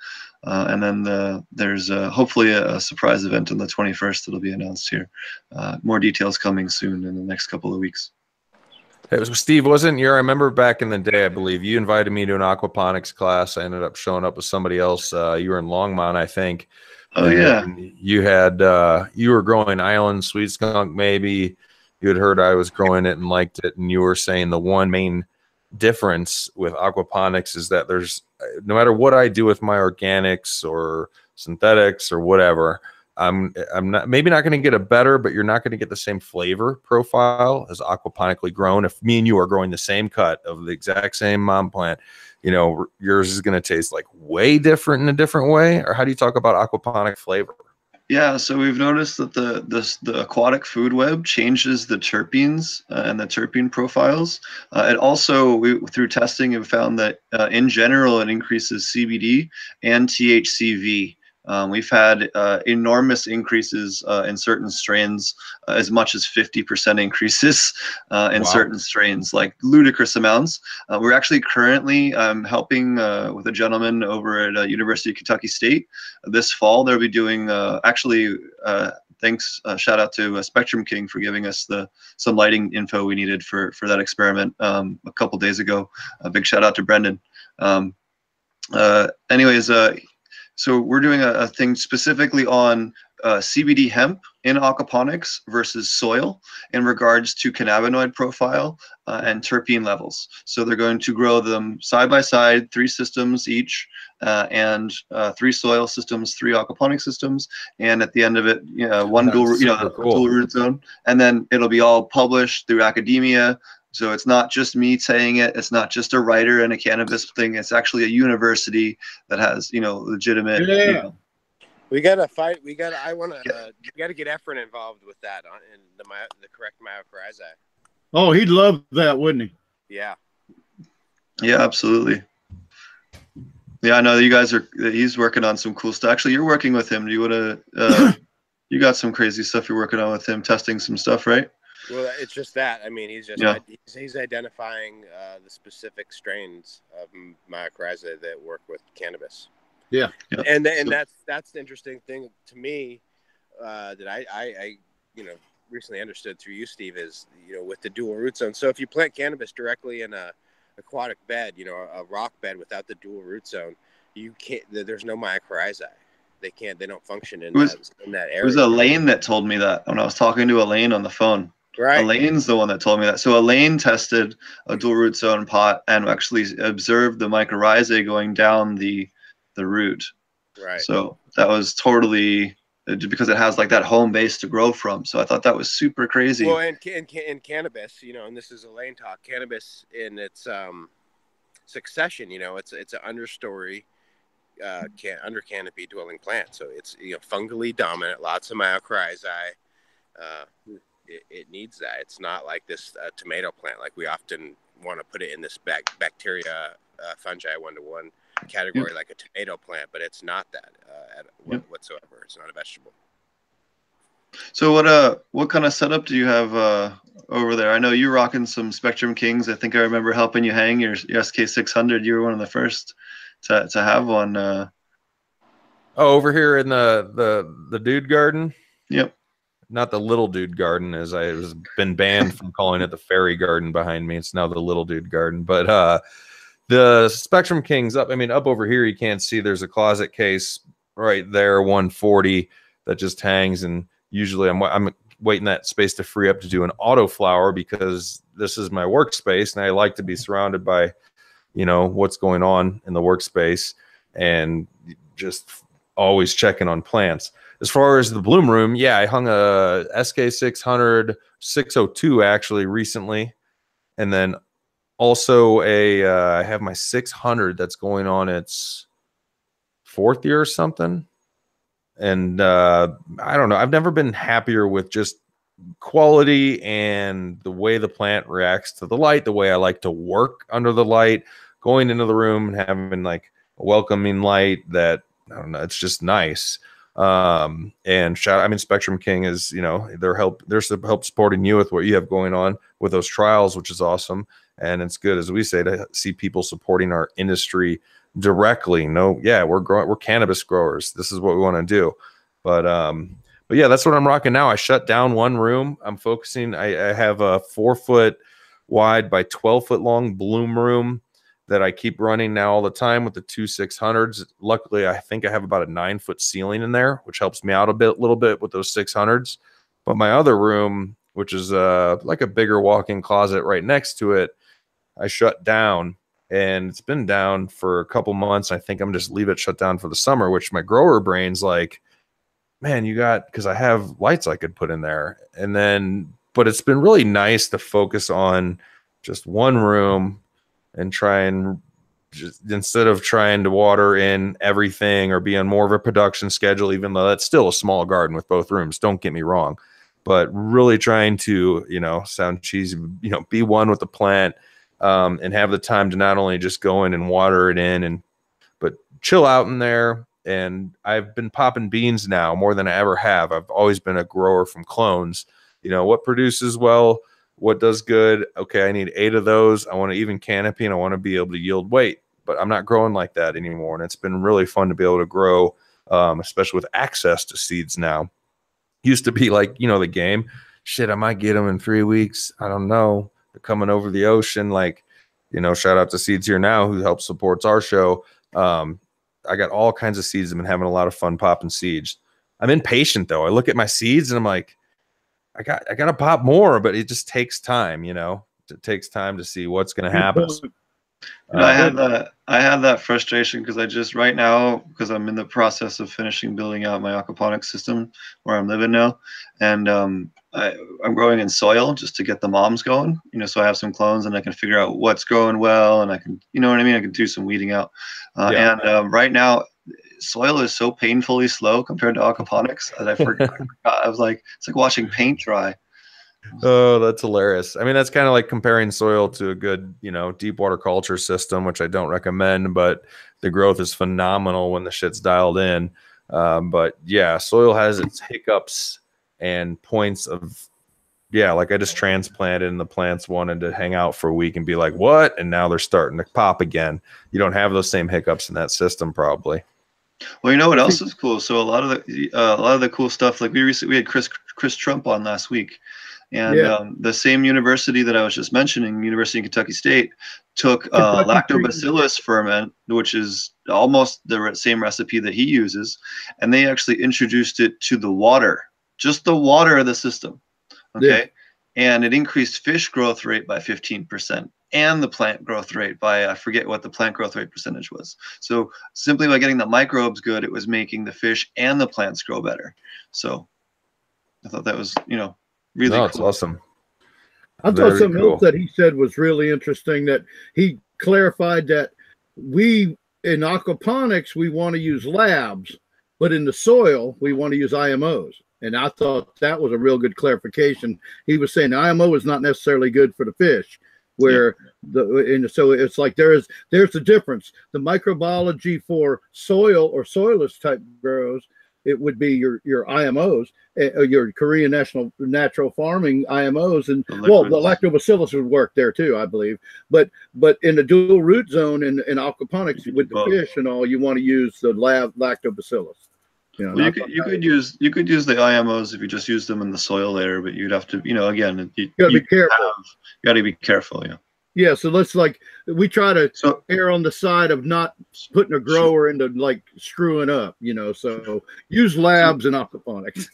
And then there's hopefully a surprise event on the 21st that'll be announced here. More details coming soon in the next couple of weeks. Hey, Steve, I remember back in the day, I believe you invited me to an aquaponics class. I ended up showing up with somebody else. You were in Longmont, I think. Oh, yeah. You had, you were growing island sweet skunk, maybe. You had heard I was growing it and liked it. And you were saying the one main difference with aquaponics is that there's, no matter what I do with my organics or synthetics or whatever, I'm maybe not going to get a better, but you're not going to get the same flavor profile as aquaponically grown. If me and you are growing the same cut of the exact same mom plant, yours is going to taste like way different in a different way. Or how do you talk about aquaponic flavor? Yeah, so we've noticed that the aquatic food web changes the terpenes and the terpene profiles. It also, through testing, have found that in general it increases CBD and THCV. We've had enormous increases in certain strains, as much as 50% increases in certain strains, like ludicrous amounts. We're actually currently helping with a gentleman over at University of Kentucky State. This fall, they'll be doing, thanks, shout out to Spectrum King for giving us some lighting info we needed for that experiment a couple days ago. A big shout out to Brendan. Anyways, so we're doing a thing specifically on CBD hemp in aquaponics versus soil in regards to cannabinoid profile and terpene levels. So they're going to grow them side by side, 3 systems each, and 3 soil systems, 3 aquaponic systems, and at the end of it, one dual, dual root zone, and then it'll be all published through academia. So it's not just me saying it. It's not just a writer and a cannabis thing. It's actually a university that has, legitimate. Yeah. We gotta fight. We gotta get Efren involved with that in the correct mycorrhizae. Oh, he'd love that, wouldn't he? Yeah. Yeah, absolutely. Yeah, I know you guys he's working on some cool stuff. Actually, you're working with him. Do you want to? You got some crazy stuff you're working on with him, testing some stuff, right? Well, it's just that. I mean, he's just he's identifying the specific strains of mycorrhizae that work with cannabis. Yeah. And that's the interesting thing to me that I recently understood through you, Steve, is with the dual root zone. So if you plant cannabis directly in a aquatic bed, a rock bed without the dual root zone, you can't. There's no mycorrhizae. They don't function in that area. It was Elaine that told me that when I was talking to Elaine on the phone. Right. Elaine's the one that told me that. So Elaine tested a dual root zone pot and actually observed the mycorrhizae going down the root. Right. So that was totally because it has like that home base to grow from. So I thought that was super crazy. Well, in cannabis, and this is Elaine talk, cannabis in its succession, it's an understory under canopy dwelling plant. So it's fungally dominant, lots of mycorrhizae. It needs that. It's not like this tomato plant. Like we often want to put it in this bacteria fungi 1-to-1 category, like a tomato plant, but it's not that whatsoever. It's not a vegetable. So what kind of setup do you have over there? I know you're rocking some Spectrum Kings. I think I remember helping you hang your SK600. You were one of the first to have one. Over here in the dude garden. Yep. Not the little dude garden, as I was been banned from calling it the fairy garden behind me. It's now the little dude garden. But the Spectrum Kings up over here, you can't see. There's a closet case right there, 140 that just hangs, and usually I'm waiting that space to free up to do an auto flower because this is my workspace, and I like to be surrounded by, what's going on in the workspace, and just always checking on plants. As far as the bloom room, I hung a SK600 602 actually recently, and then also I have my 600 that's going on its 4th year or something. And I don't know. I've never been happier with just quality and the way the plant reacts to the light, the way I like to work under the light, going into the room and having like a welcoming light that, I don't know, it's just nice. And Spectrum King is, they're help supporting you with what you have going on with those trials, which is awesome. And it's good, as we say, to see people supporting our industry directly. We're cannabis growers. This is what we want to do. But yeah, that's what I'm rocking now. I shut down one room. I'm focusing. I have a 4-foot wide by 12-foot long bloom room that I keep running now all the time with the 2 600s. Luckily, I think I have about a 9-foot ceiling in there, which helps me out a little bit with those 600s. But my other room, which is like a bigger walk-in closet right next to it, I shut down, and it's been down for a couple months. I think I'm just leave it shut down for the summer, which my grower brain's like, man, because I have lights I could put in there. But it's been really nice to focus on just one room and try and just instead of trying to water in everything or be on more of a production schedule, even though that's still a small garden with both rooms, don't get me wrong, but really trying to, sound cheesy, be one with the plant, and have the time to not only just go in and water it in but chill out in there. And I've been popping beans now more than I ever have. I've always been a grower from clones. What produces well, what does good. Okay, I need 8 of those. I want to even canopy, and I want to be able to yield weight. But I'm not growing like that anymore. And it's been really fun to be able to grow, especially with access to seeds now. Used to be like, the game. Shit, I might get them in 3 weeks. I don't know. They're coming over the ocean. Like, shout out to Seeds Here Now, who helps supports our show. I got all kinds of seeds. I've been having a lot of fun popping seeds. I'm impatient though. I look at my seeds and I'm like, I got to pop more, but it just takes time. It takes time to see what's going to happen. I had that frustration because I just right now, because I'm in the process of finishing building out my aquaponics system where I'm living now, and I'm growing in soil just to get the moms going, so I have some clones and I can figure out what's growing well, and I can, what I mean, I can do some weeding out. And right now, soil is so painfully slow compared to aquaponics that I forgot. I was like, it's like watching paint dry. Oh, that's hilarious. I mean, that's kind of like comparing soil to a good, deep water culture system, which I don't recommend, but the growth is phenomenal when the shit's dialed in. But yeah, soil has its hiccups and points of, like I just transplanted and the plants wanted to hang out for a week and be like, what? And now they're starting to pop again. You don't have those same hiccups in that system probably. Well, what else is cool? So a lot of the cool stuff, like we had Chris Trump on last week. And the same university that I was just mentioning, University of Kentucky State, took lactobacillus ferment, which is almost the same recipe that he uses, and they actually introduced it to the water, just the water of the system. Okay. Yeah. And it increased fish growth rate by 15% and the plant growth rate by, I forget what the plant growth rate percentage was. So simply by getting the microbes good, it was making the fish and the plants grow better. So I thought that was, really cool. It's awesome. I thought something else that he said was really interesting, that he clarified that we in aquaponics, we want to use labs, but in the soil, we want to use IMOs. And I thought that was a real good clarification. He was saying IMO is not necessarily good for the fish, where so it's like there's a difference. The microbiology for soil or soilless type grows, it would be your IMOs, your Korean natural farming IMOs, and the lactobacillus would work there too, I believe. But in the dual root zone in aquaponics with the fish and all, you want to use the lactobacillus. Well, you could use the IMOs if you just use them in the soil layer, but you'd have to, again, you gotta be careful. You got to be careful, Yeah, so let's we try to err on the side of not putting a grower into screwing up, so use labs and aquaponics.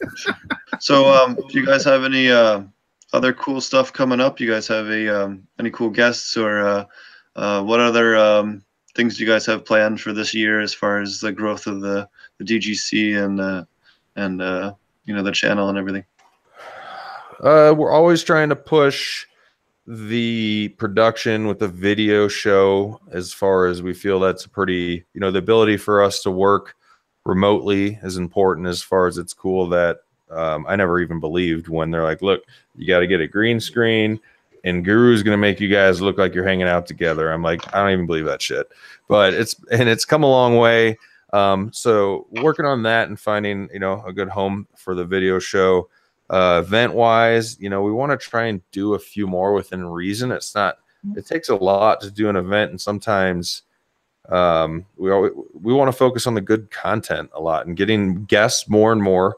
So do you guys have any other cool stuff coming up? You guys have any cool guests, or what other things do you guys have planned for this year as far as the growth of the DGC and the channel and everything? We're always trying to push the production with the video show, as far as we feel that's a pretty, the ability for us to work remotely is important. As far as it's cool that I never even believed when they're like, look, you got to get a green screen and Guru's going to make you guys look like you're hanging out together. I'm like, I don't even believe that shit, but it's come a long way. So working on that and finding, a good home for the video show. Event wise, we want to try and do a few more within reason. It takes a lot to do an event, and sometimes we want to focus on the good content a lot and getting guests more and more.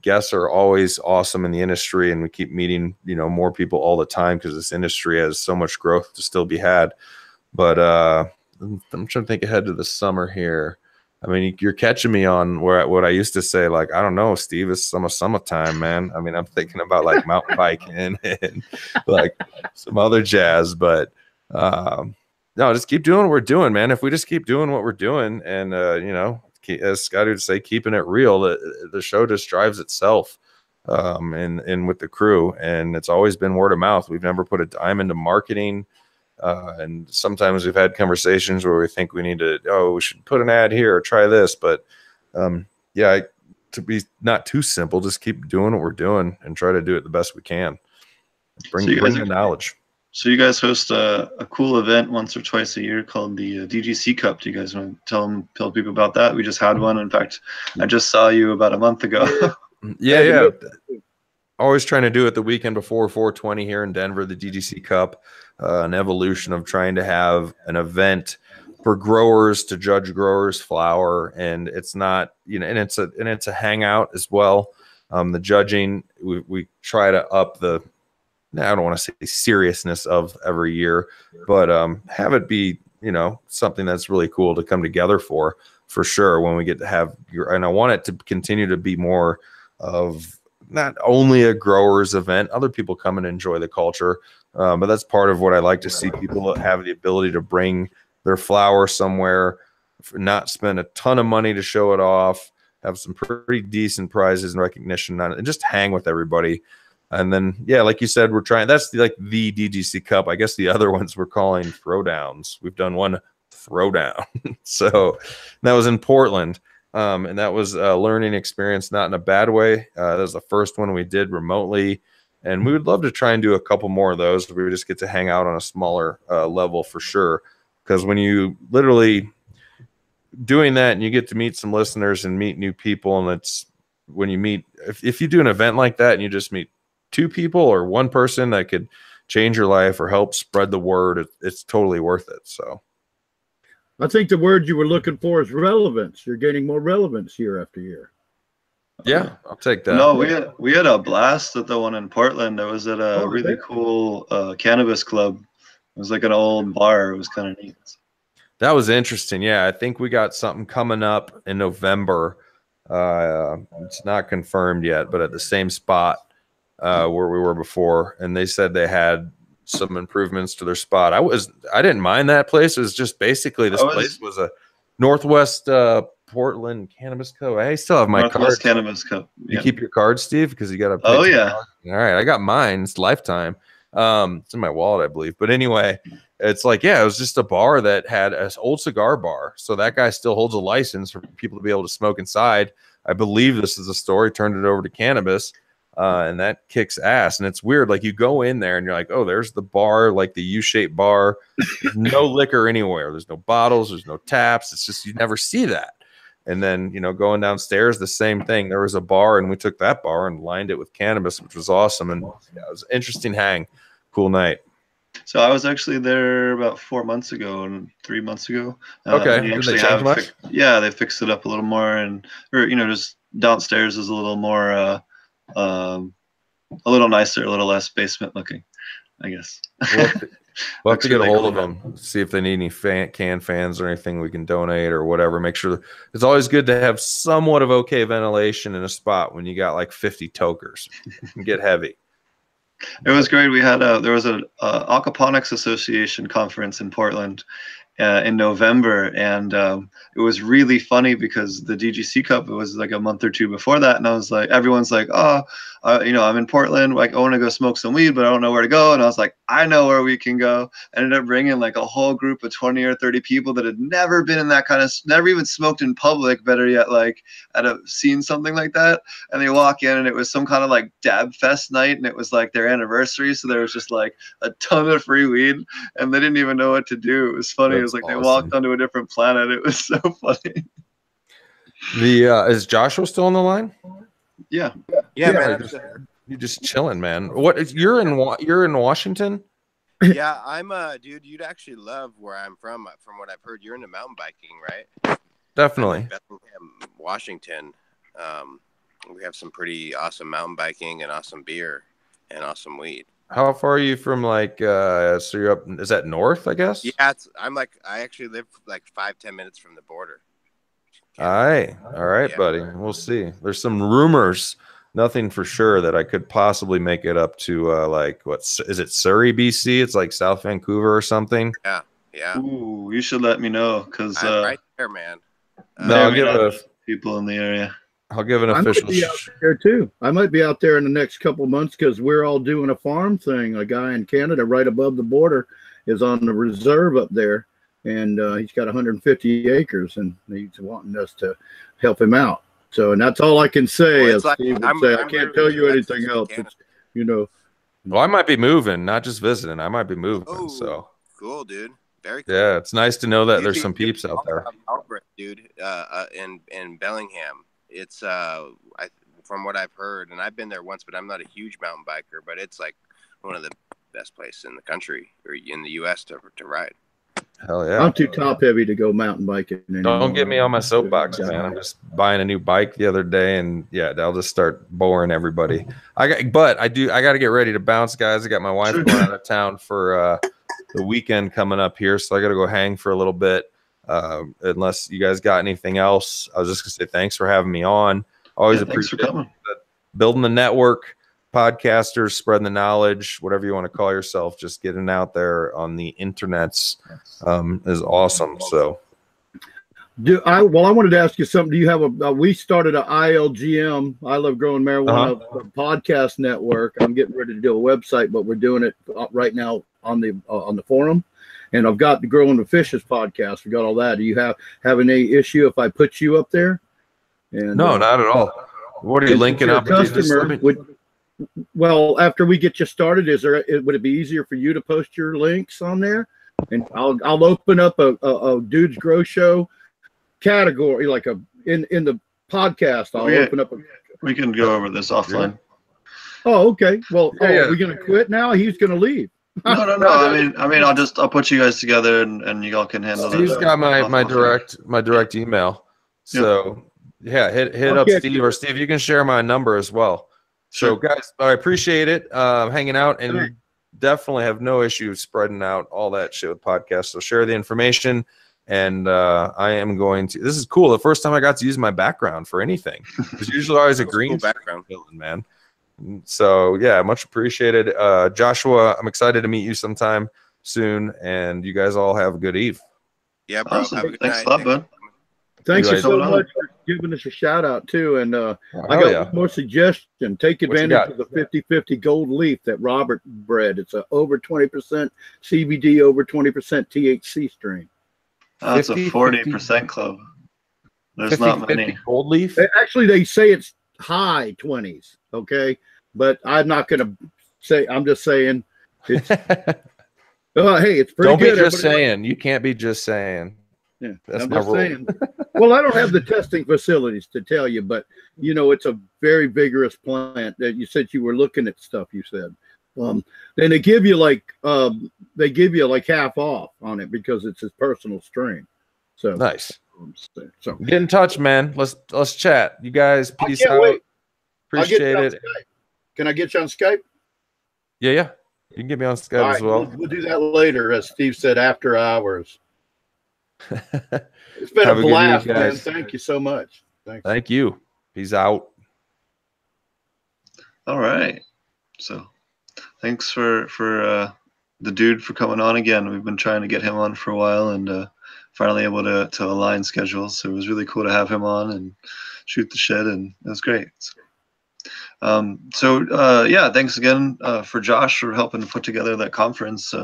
Guests are always awesome in the industry, and we keep meeting more people all the time because this industry has so much growth to still be had. But I'm trying to think ahead to the summer here. I mean, you're catching me on what I used to say, I don't know, Steve, it's summertime, man. I mean, I'm thinking about mountain biking and some other jazz, but no, just keep doing what we're doing, man. If we just keep doing what we're doing and, as Scott would say, keeping it real, the show just drives itself and with the crew. And it's always been word of mouth. We've never put a dime into marketing. And sometimes we've had conversations where we think we need to, we should put an ad here or try this. But yeah, to be not too simple, just keep doing what we're doing and try to do it the best we can. Bring the knowledge. So you guys host a cool event once or twice a year called the DGC Cup. Do you guys want to tell people about that? We just had one. In fact, I just saw you about a month ago. Yeah. Always trying to do it the weekend before 420 here in Denver, the DGC Cup, an evolution of trying to have an event for growers to judge growers' flower. And it's not, and it's a hangout as well. The judging, we try to up the, I don't want to say seriousness of every year, but have it be, something that's really cool to come together for sure when we get to have and I want it to continue to be more of not only a growers event, other people come and enjoy the culture. But that's part of what I like to see, people have the ability to bring their flower somewhere, not spend a ton of money to show it off, have some pretty decent prizes and recognition on it, and just hang with everybody. And then, yeah, like you said, we're trying, that's the DGC Cup. I guess the other ones we're calling throwdowns. We've done one throwdown. So that was in Portland. And that was a learning experience, not in a bad way. That was the first one we did remotely. And we would love to try and do a couple more of those. We would just get to hang out on a smaller level for sure. Because when you literally doing that and you get to meet some listeners and meet new people, and it's when you meet, if you do an event like that and you just meet two people or one person that could change your life or help spread the word, it's totally worth it. So I think the word you were looking for is relevance. You're gaining more relevance year after year. Yeah, I'll take that. No, we had a blast at the one in Portland. It was at a really cool cannabis club. It was like an old bar. It was kind of neat. That was interesting. Yeah, I think we got something coming up in November. It's not confirmed yet, but at the same spot where we were before, and they said they had some improvements to their spot. I didn't mind that place. It was just basically place was a Northwest Portland Cannabis Co. I still have my Northwest card. Cannabis Co. You keep your card, Steve, because you got to pay. Oh yeah. All right, I got mine. It's lifetime. It's in my wallet, I believe. But anyway, it's like, yeah, it was just a bar that had an old cigar bar. So that guy still holds a license for people to be able to smoke inside. I believe this is a story. Turned it over to cannabis. And that kicks ass. And it's weird. Like you go in there and you're like, oh, there's the bar, like the U-shaped bar. There's no liquor anywhere. There's no bottles. There's no taps. It's just, you never see that. And then, going downstairs, the same thing. There was a bar and we took that bar and lined it with cannabis, which was awesome. And yeah, it was an interesting hang. Cool night. So I was actually there about 4 months ago and 3 months ago. Okay. Did they change much? Yeah, they fixed it up a little more, and just downstairs is a little more, a little nicer, a little less basement looking, I guess. We'll have to get a hold of them, see if they need any can fans or anything we can donate or whatever. Make sure it's always good to have somewhat of okay ventilation in a spot when you got like 50 tokers. Get heavy. It was great. We had there was a Aquaponics Association conference in Portland in November, and it was really funny because the DGC Cup, it was like a month or two before that, and I was like, everyone's like, I'm in Portland, like I want to go smoke some weed, but I don't know where to go. And I was like, I know where we can go. I ended up bringing like a whole group of 20 or 30 people that had never been in that kind of, never even smoked in public, better yet, like seen something like that. And they walk in and it was some kind of like dab fest night, and it was like their anniversary, so there was just like a ton of free weed, and they didn't even know what to do. It was funny. It was like awesome. They walked onto a different planet. It was so funny. Is Joshua still on the line? Yeah, man. You're just chilling, man. You're in Washington? Yeah, I'm dude, you'd actually love where I'm from what I've heard. You're into mountain biking, right? Definitely. I'm in Bethlehem, Washington. We have some pretty awesome mountain biking and awesome beer and awesome weed. How far are you from so you're up, is that north, I guess? Yeah, I actually live like 5-10 minutes from the border. All right, yeah, buddy. We'll see. There's some rumors, nothing for sure, that I could possibly make it up to what is it, Surrey, BC? It's like South Vancouver or something. Yeah. Ooh, you should let me know, because right there, man. I'll give people in the area. I'll give an official. I might be out there too. I might be out there in the next couple of months because we're all doing a farm thing. A guy in Canada right above the border, is on the reserve up there, and he's got 150 acres, and he's wanting us to help him out. So, and that's all I can say. Well, As Steve would say, I can't tell you anything else. It's, you know. Well, I might be moving, not just visiting. I might be moving. Oh, so cool, dude. Very cool. Yeah, it's nice to know that there's some peeps out there. Dude, in Bellingham, it's from what I've heard, and I've been there once, but I'm not a huge mountain biker, but it's like one of the best places in the country or in the U.S. to ride. Hell yeah! I'm too top heavy to go mountain biking anymore. Don't get me on my soapbox, man. I'm just buying a new bike the other day, and yeah, I'll just start boring everybody. I got to get ready to bounce, guys. I got my wife going out of town for the weekend coming up here, so I got to go hang for a little bit. Unless you guys got anything else, I was just gonna say thanks for having me on. Always appreciate building the network. Podcasters, spreading the knowledge, whatever you want to call yourself, just getting out there on the internets is awesome. So, I wanted to ask you something. Do you have we started a ILGM, I Love Growing Marijuana podcast network. I'm getting ready to do a website, but we're doing it right now on the forum. And I've got the Growing the Fishes podcast. We got all that. Do you have any issue if I put you up there? And, no, not at all. What are you linking up? Well, after we get you started, would it be easier for you to post your links on there? And I'll open up a Dudes Grow Show category, like in the podcast. I'll open up. We can go over this offline. Oh, okay. Well, are we going to quit now? He's going to leave. No. I mean, I'll put you guys together, and you all can handle it. Steve's got my direct email. So yeah, hit up Steve, or Steve, you can share my number as well. So guys, I appreciate it hanging out, and definitely have no issue spreading out all that shit with podcasts. So share the information, and I am going to. This is cool. The first time I got to use my background for anything. It's usually always a green background, man. So yeah, much appreciated. Joshua, I'm excited to meet you sometime soon, and you guys all have a good eve. Yeah, bro. Awesome. Thanks a lot, bud. Thanks so much for giving us a shout out too. And I got one more suggestion. Take advantage of the 50/50 gold leaf that Robert bred. It's a over 20% CBD, over 20% THC strain. That's a 40% club. There's not many. Gold leaf? Actually, they say it's high 20s. Okay. But I'm not going to say, I'm just saying. It's, hey, it's pretty Don't good. Don't be just saying. You can't be just saying. Yeah, that's my rule. Well, I don't have the testing facilities to tell you, but it's a very vigorous plant. That you said you were looking at stuff. You said, and they give you like half off on it because it's his personal strain. So nice. So get in touch, man. Let's chat. You guys, peace out. Wait. Appreciate it. Can I get you on Skype? Yeah. You can get me on Skype as well. We'll do that later, as Steve said, after hours. It's been a blast, man. Thank you so much. Thanks. Thank you. He's out. All right. So thanks for the dude for coming on again. We've been trying to get him on for a while, and finally able to align schedules. So it was really cool to have him on and shoot the shit, and it was great. Yeah, thanks again for Josh for helping to put together that conference.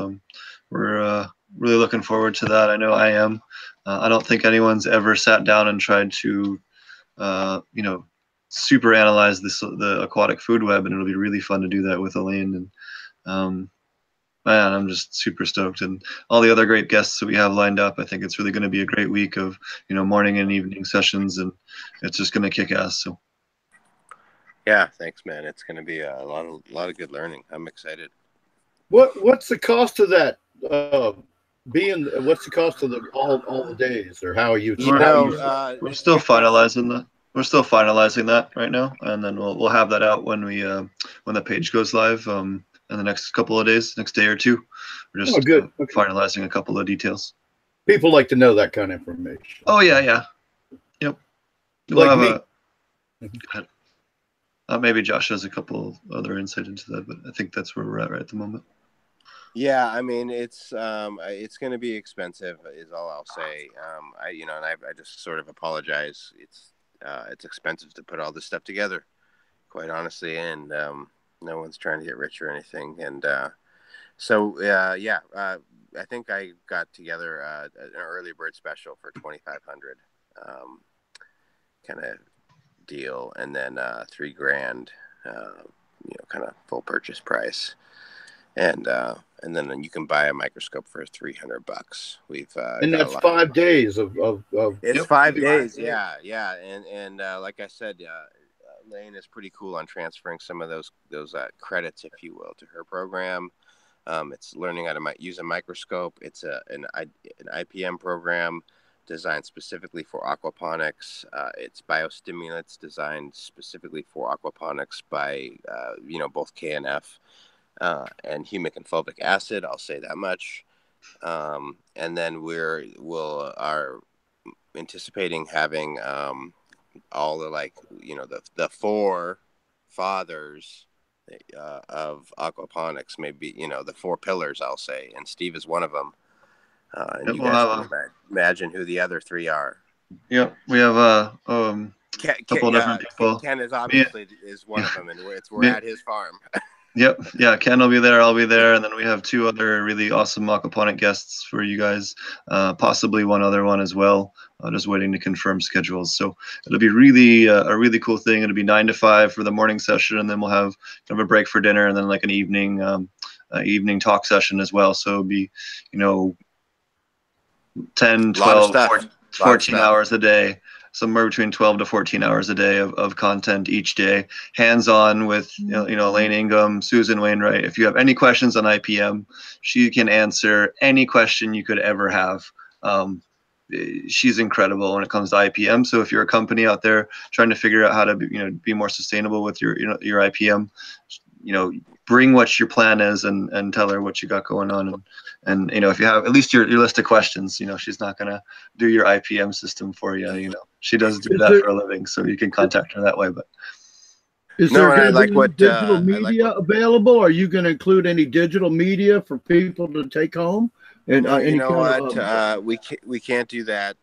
We're really looking forward to that. I know I am. I don't think anyone's ever sat down and tried to, super analyze the aquatic food web, and it'll be really fun to do that with Elaine. And man, I'm just super stoked, and all the other great guests that we have lined up. I think it's really going to be a great week of morning and evening sessions, and it's just going to kick ass. So yeah, thanks, man. It's going to be a lot of good learning. I'm excited. What's the cost of that? What's the cost of all the days, or how are you? We're still finalizing that. We're still finalizing that right now, and then we'll have that out when the page goes live in the next couple of days, next day or two. We're just finalizing a couple of details. People like to know that kind of information. Oh yeah. Yep. We'll have maybe Josh has a couple other insight into that, but I think that's where we're at right at the moment. Yeah, I mean it's going to be expensive, is all I'll say. I just sort of apologize. It's expensive to put all this stuff together, quite honestly, and no one's trying to get rich or anything. And So yeah, I think I got together an early bird special for 2,500 kind of deal, and then $3,000, kind of full purchase price, and then you can buy a microscope for $300. We've And got that's 5 days of it's Yep. 5 days, yeah, and like I said, Lane is pretty cool on transferring some of those credits, if you will, to her program. It's learning how to use a microscope. It's an IPM program designed specifically for aquaponics. It's biostimulants designed specifically for aquaponics by both KNF and humic and fulvic acid. I'll say that much. And then are anticipating having all the four fathers of aquaponics, maybe the four pillars, I'll say, and Steve is one of them. And Yep, you guys can imagine who the other three are. Yep, we have a couple of different people. Ken is obviously is one of them, and we're at his farm. Yep, yeah, Ken will be there, I'll be there, and then we have two other really awesome aquaponic guests for you guys, possibly one other one as well. Just waiting to confirm schedules. So it'll be really a really cool thing. It'll be 9 to 5 for the morning session, and then we'll have kind of a break for dinner, and then like an evening talk session as well. So it'll be 10, 12, 14 hours a day, somewhere between 12 to 14 hours a day of content each day, hands-on with Elaine Ingham, Susan Wainwright. If you have any questions on IPM, she can answer any question you could ever have. She's incredible when it comes to IPM. So if you're a company out there trying to figure out how to be more sustainable with your IPM, bring what your plan is and tell her what you got going on. And if you have at least your list of questions, she's not going to do your IPM system for you. She does do that for a living, so you can contact her that way. But is there digital media available? Are you going to include any digital media for people to take home? And we can't do that.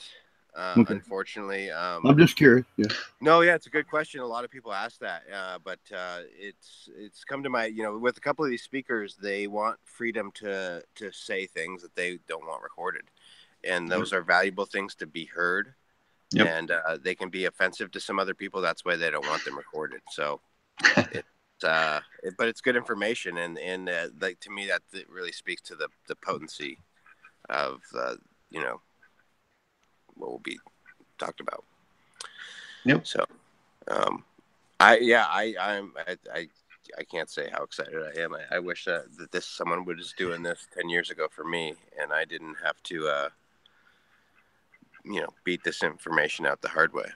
Okay. Unfortunately, I'm just curious. Yeah. No, yeah, it's a good question. A lot of people ask that, but it's come to my with a couple of these speakers, they want freedom to say things that they don't want recorded, and those are valuable things to be heard. Yep. And they can be offensive to some other people. That's why they don't want them recorded. So, but it's good information, and like to me, that really speaks to the potency of what will be talked about. Yep. So, I can't say how excited I am. I wish that someone was doing this 10 years ago for me, and I didn't have to, beat this information out the hard way.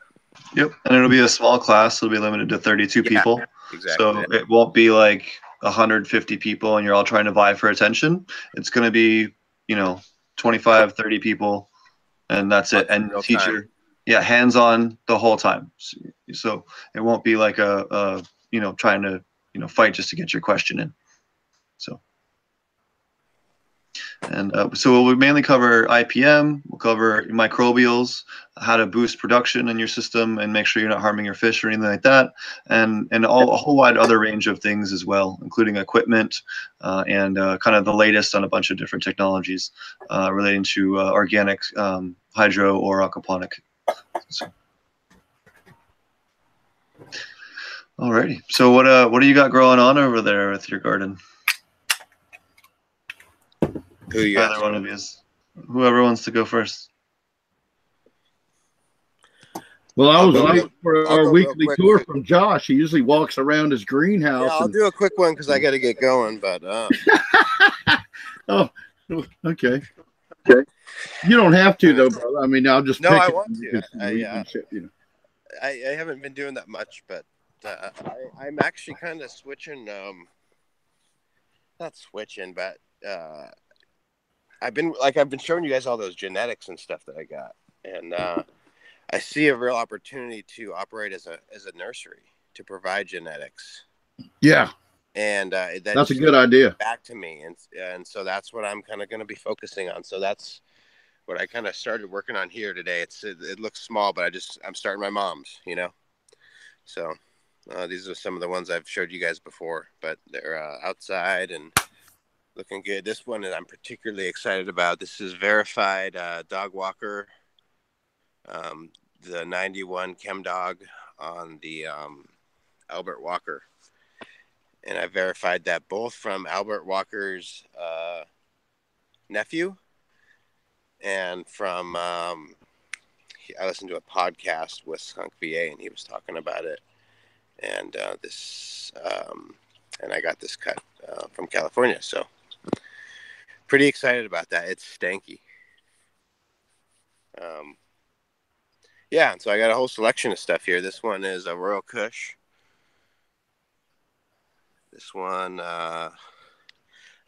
Yep. And it'll be a small class. It'll be limited to 32 people. Exactly. So it won't be like 150 people and you're all trying to vie for attention. It's going to be, 25, 30 people. And that's it. And teacher, hands-on the whole time. So it won't be like trying to, fight just to get your question in. So, and so we'll mainly cover IPM. We'll cover microbials, how to boost production in your system and make sure you're not harming your fish or anything like that. And a whole wide other range of things as well, including equipment and kind of the latest on a bunch of different technologies relating to organic hydro or aquaponic. So. Alrighty. So what do you got growing on over there with your garden? Either one of you, whoever wants to go first. Well, I was late for our weekly tour from Josh. He usually walks around his greenhouse. Yeah, I'll do a quick one because I got to get going. But oh, okay. Okay. You don't have to though, brother. I mean, I'll just I want to. I haven't been doing that much, but I'm actually kind of switching. Not switching, but I've been showing you guys all those genetics and stuff that I got, and I see a real opportunity to operate as a nursery to provide genetics. Yeah, and that's a good idea. Back to me, and so that's what I'm kind of going to be focusing on. So that's what I kind of started working on here today. It looks small, but I'm starting my mom's, So these are some of the ones I've showed you guys before, but they're outside and Looking good. This one I'm particularly excited about. This is verified dog walker, the 91 Chem Dog on the Albert Walker. And I verified that both from Albert Walker's nephew and from I listened to a podcast with Skunk VA, and he was talking about it. And and I got this cut from California, so pretty excited about that. It's stanky. Yeah, and so I got a whole selection of stuff here. This one is a Royal Kush. This one, I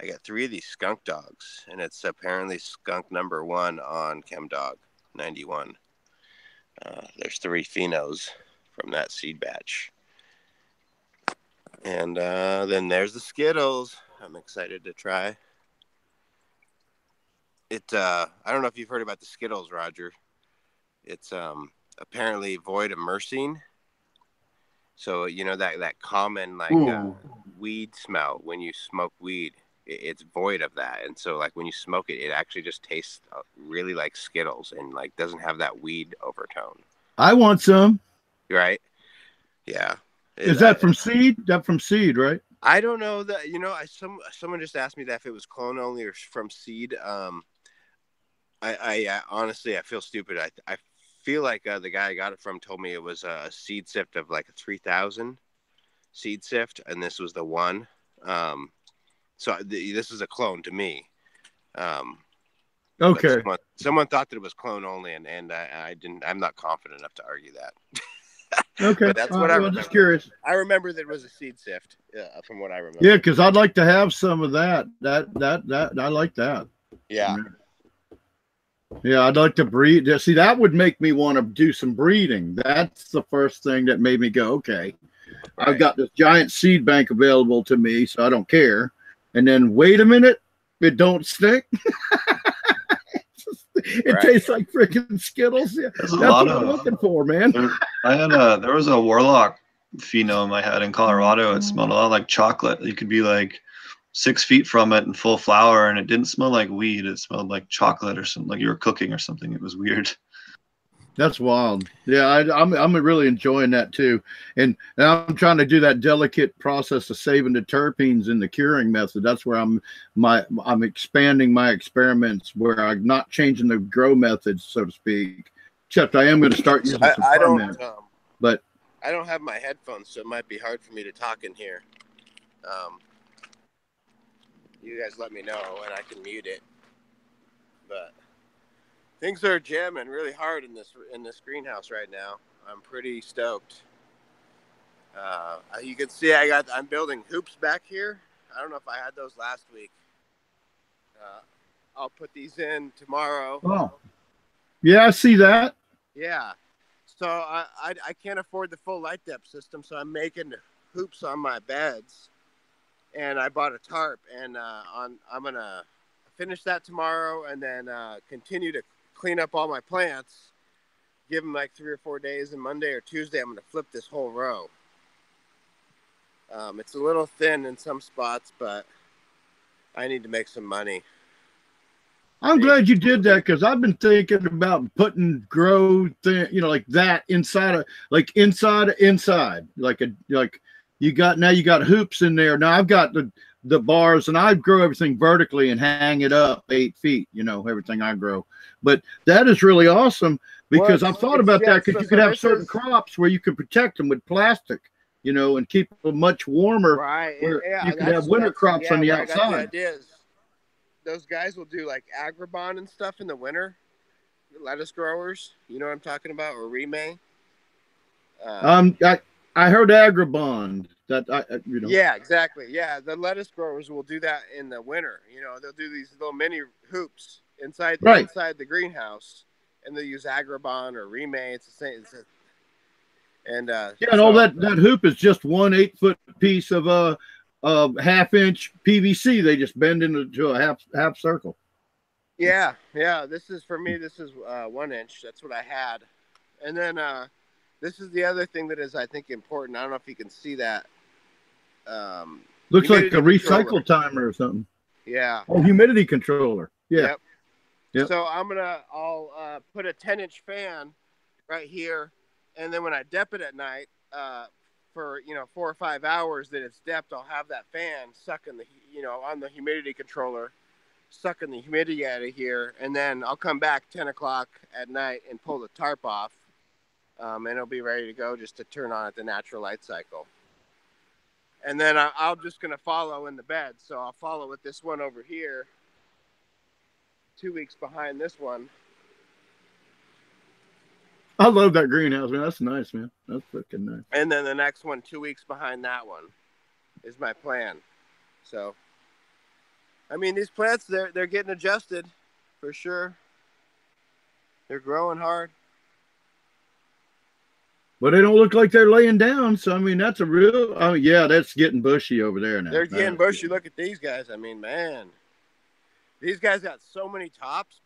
got 3 of these skunk dogs, and it's apparently skunk #1 on ChemDog 91. There's 3 phenos from that seed batch. And then there's the Skittles. I'm excited to try. I don't know if you've heard about the Skittles, Roger. It's apparently void of myrcene. So, you know, that common, like, weed smell when you smoke weed, it's void of that. And so, like, when you smoke it, it actually just tastes really like Skittles and, like, doesn't have that weed overtone. I want some. Right? Yeah. Is that from seed? That from seed, right? I don't know that, you know, someone just asked me that if it was clone only or from seed. I honestly, I feel stupid. I feel like the guy I got it from told me it was a seed sift of like a 3,000 seed sift, and this was the one. So this is a clone to me. Okay. Someone thought that it was clone only, and I didn't. I'm not confident enough to argue that. Okay. But that's what I remember. Just curious. I remember that it was a seed sift, from what I remember. Yeah, because I'd like to have some of that. That I like that. Yeah. Yeah, I'd like to breed. See, that would make me want to do some breeding. That's the first thing that made me go, okay, right. I've got this giant seed bank available to me, so I don't care. And then wait a minute, it don't stink. It tastes like freaking Skittles. Yeah, that's what I'm looking for, man. There was a Warlock phenome I had in Colorado. It smelled a lot like chocolate. You could be like 6 feet from it in full flower, and it didn't smell like weed. It smelled like chocolate or something, like you were cooking or something. It was weird. That's wild. Yeah, I'm really enjoying that too. And I'm trying to do that delicate process of saving the terpenes in the curing method. That's where I'm expanding my experiments, where I'm not changing the grow methods, so to speak. Except I am going to start using some ferment. But I don't have my headphones, so it might be hard for me to talk in here. You guys let me know and I can mute it. But things are jamming really hard in this greenhouse right now. I'm pretty stoked. You can see I'm building hoops back here. I don't know if I had those last week. I'll put these in tomorrow. Oh, yeah, I see that. Yeah. So I can't afford the full light depth system, so I'm making hoops on my beds. And I bought a tarp, and I'm gonna finish that tomorrow, and then continue to clean up all my plants. Give them like 3 or 4 days, and Monday or Tuesday I'm gonna flip this whole row. It's a little thin in some spots, but I need to make some money. I'm glad you did that, because I've been thinking about putting grow like that inside, like you got hoops in there. Now I've got the bars, and I grow everything vertically and hang it up 8 feet, everything I grow. But that is really awesome, because I've thought about that, because you could have certain crops where you could protect them with plastic, and keep them much warmer. Right. Yeah, you could have winter crops on the outside. Those guys will do like Agribon and stuff in the winter. Lettuce growers, you know what I'm talking about, or Remay. I heard Agribon. Yeah, exactly. Yeah, the lettuce growers will do that in the winter. They'll do these little mini hoops inside the greenhouse, and they'll use Agribon or Remay. It's the same. And all that hoop is just 1 8-foot piece of a half-inch PVC. They just bend into a half circle. Yeah. This is 1 inch. That's what I had, and then this is the other thing that is, I think, important. I don't know if you can see that. Looks like a recycle timer or something. Yeah. Oh, humidity controller. Yeah. Yep. Yep. So I'll put a 10-inch fan right here, and then when I dep it at night, for 4 or 5 hours that it's depped, I'll have that fan sucking on the humidity controller, sucking the humidity out of here, and then I'll come back 10 o'clock at night and pull the tarp off, and it'll be ready to go just to turn on at the natural light cycle. And then I'm just gonna follow in the bed, so I'll follow with this one over here, 2 weeks behind this one. I love that greenhouse, man. That's nice, man. That's fucking nice. And then the next one 2 weeks behind that one is my plan. So, I mean, these plants, they're getting adjusted for sure. They're growing hard. But they don't look like they're laying down. So, I mean, that's a real, oh, yeah, that's getting bushy over there now. They're getting bushy. Look at these guys. I mean, man, these guys got so many tops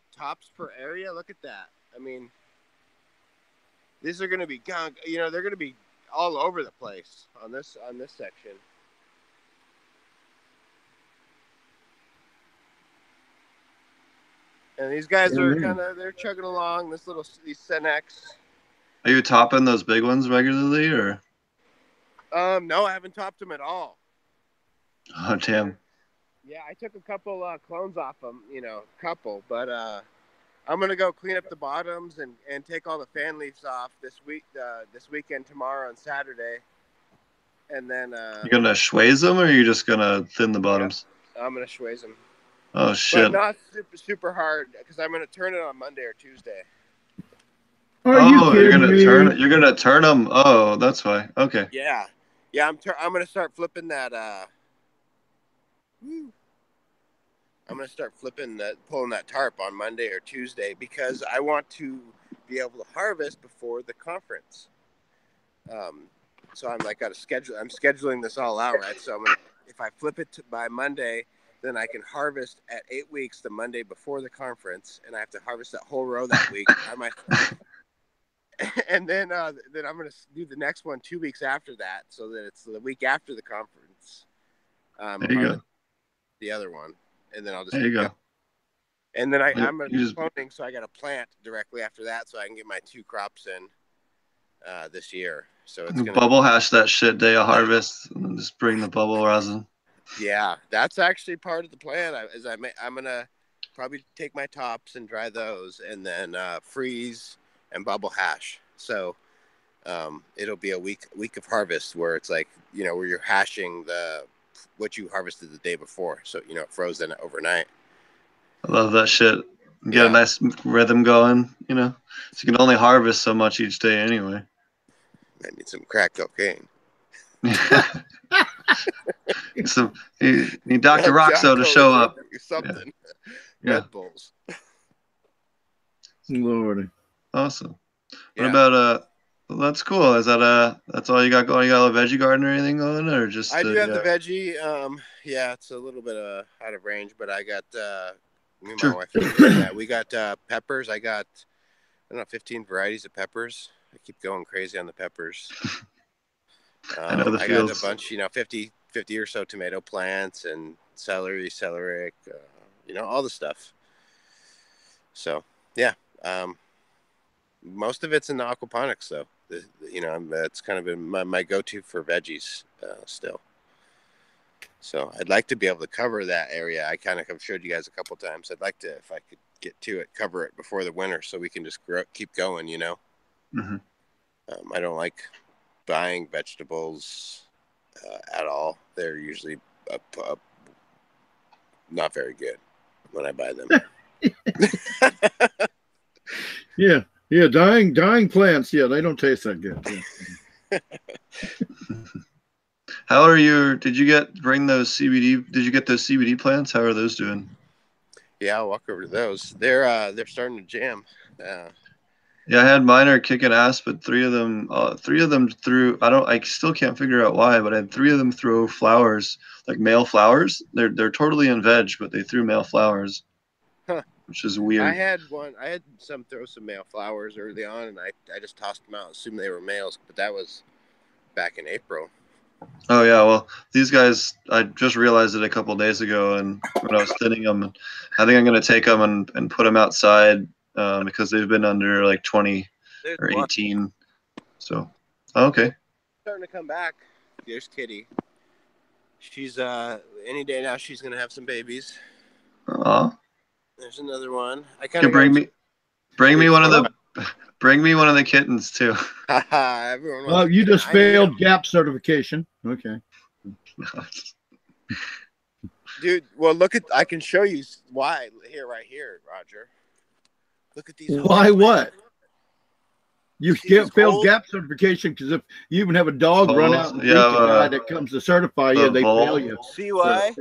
per area. Look at that. I mean, these are going to be, they're going to be all over the place on this section. And these guys are they're chugging along these Senex. Are you topping those big ones regularly, or? No, I haven't topped them at all. Oh, damn. Yeah, I took a couple clones off them, couple, but I'm gonna go clean up the bottoms and take all the fan leaves off this weekend, tomorrow and Saturday, and then. You gonna schwaze them, or are you just gonna thin the bottoms? Yeah, I'm gonna schwaze them. Oh shit! But not super hard, because I'm gonna turn it on Monday or Tuesday. You're gonna turn them. Oh, that's why. Okay. Yeah. I'm gonna start flipping that. I'm gonna start pulling that tarp on Monday or Tuesday, because I want to be able to harvest before the conference. So I'm scheduling this all out, right? So if I flip it by Monday, then I can harvest at 8 weeks the Monday before the conference, and I have to harvest that whole row that week. And then I'm going to do the next one 2 weeks after that, so that it's the week after the conference. There you go. The other one, and then I'll just. There you go. And then I'm going to be cloning, so I got to plant directly after that, so I can get my 2 crops in this year. So it's going to bubble hash that shit day of harvest, and just bring the bubble resin. Yeah, that's actually part of the plan. I'm going to probably take my tops and dry those, and then freeze and bubble hash. So it'll be a week of harvest where it's like, where you're hashing what you harvested the day before. So, frozen overnight. I love that shit. Get a nice rhythm going, So you can only harvest so much each day anyway. I need some crack cocaine. You need Dr. Roxo to show up. Something. Yeah. Red Bulls. Lordy. Awesome. What about that's cool. Is that's all you got going? You got a veggie garden or anything going, or just? I do have the veggie. Yeah, it's a little bit out of range, but I got me and my wife are doing that. We got peppers. I got 15 varieties of peppers. I keep going crazy on the peppers. I got a bunch, 50 or so tomato plants and celery, celeriac, all the stuff. So yeah, most of it's in the aquaponics though. It's kind of been my go-to for veggies still. So I'd like to be able to cover that area. I kind of have showed you guys a couple times. I'd like to, if I could get to it, cover it before the winter, so we can just keep going. Mm-hmm. I don't like buying vegetables at all. They're usually not very good when I buy them. Yeah, dying plants. Yeah, they don't taste that good. Yeah. How are did you bring those CBD? Did you get those CBD plants? How are those doing? Yeah, I'll walk over to those. They're starting to jam. Yeah, I had mine are kicking ass, but three of them threw. I still can't figure out why, but I had 3 of them throw flowers, like male flowers. They're totally in veg, but they threw male flowers, which is weird. I had some throw some male flowers early on, and I just tossed them out, assumed they were males, but that was back in April. Oh yeah, well, these guys, I just realized it a couple days ago, and when I was thinning them, I think I'm gonna take them and put them outside because they've been under like 20 There's or one 18. So, okay. starting to come back. There's Kitty. She's any day now. She's gonna have some babies. Aw. There's another one. I kind You of bring me one of the kittens too. Everyone wants Well, you to- just I failed know. GAP certification. Okay. Dude. Well, look at. I can show you why here, right here, Roger. Look at these. Why holes, man. what? You See these failed holes? GAP certification because if you even have a dog run out and beat Yeah, the guy that comes to certify you, the they vole. fail you. See why?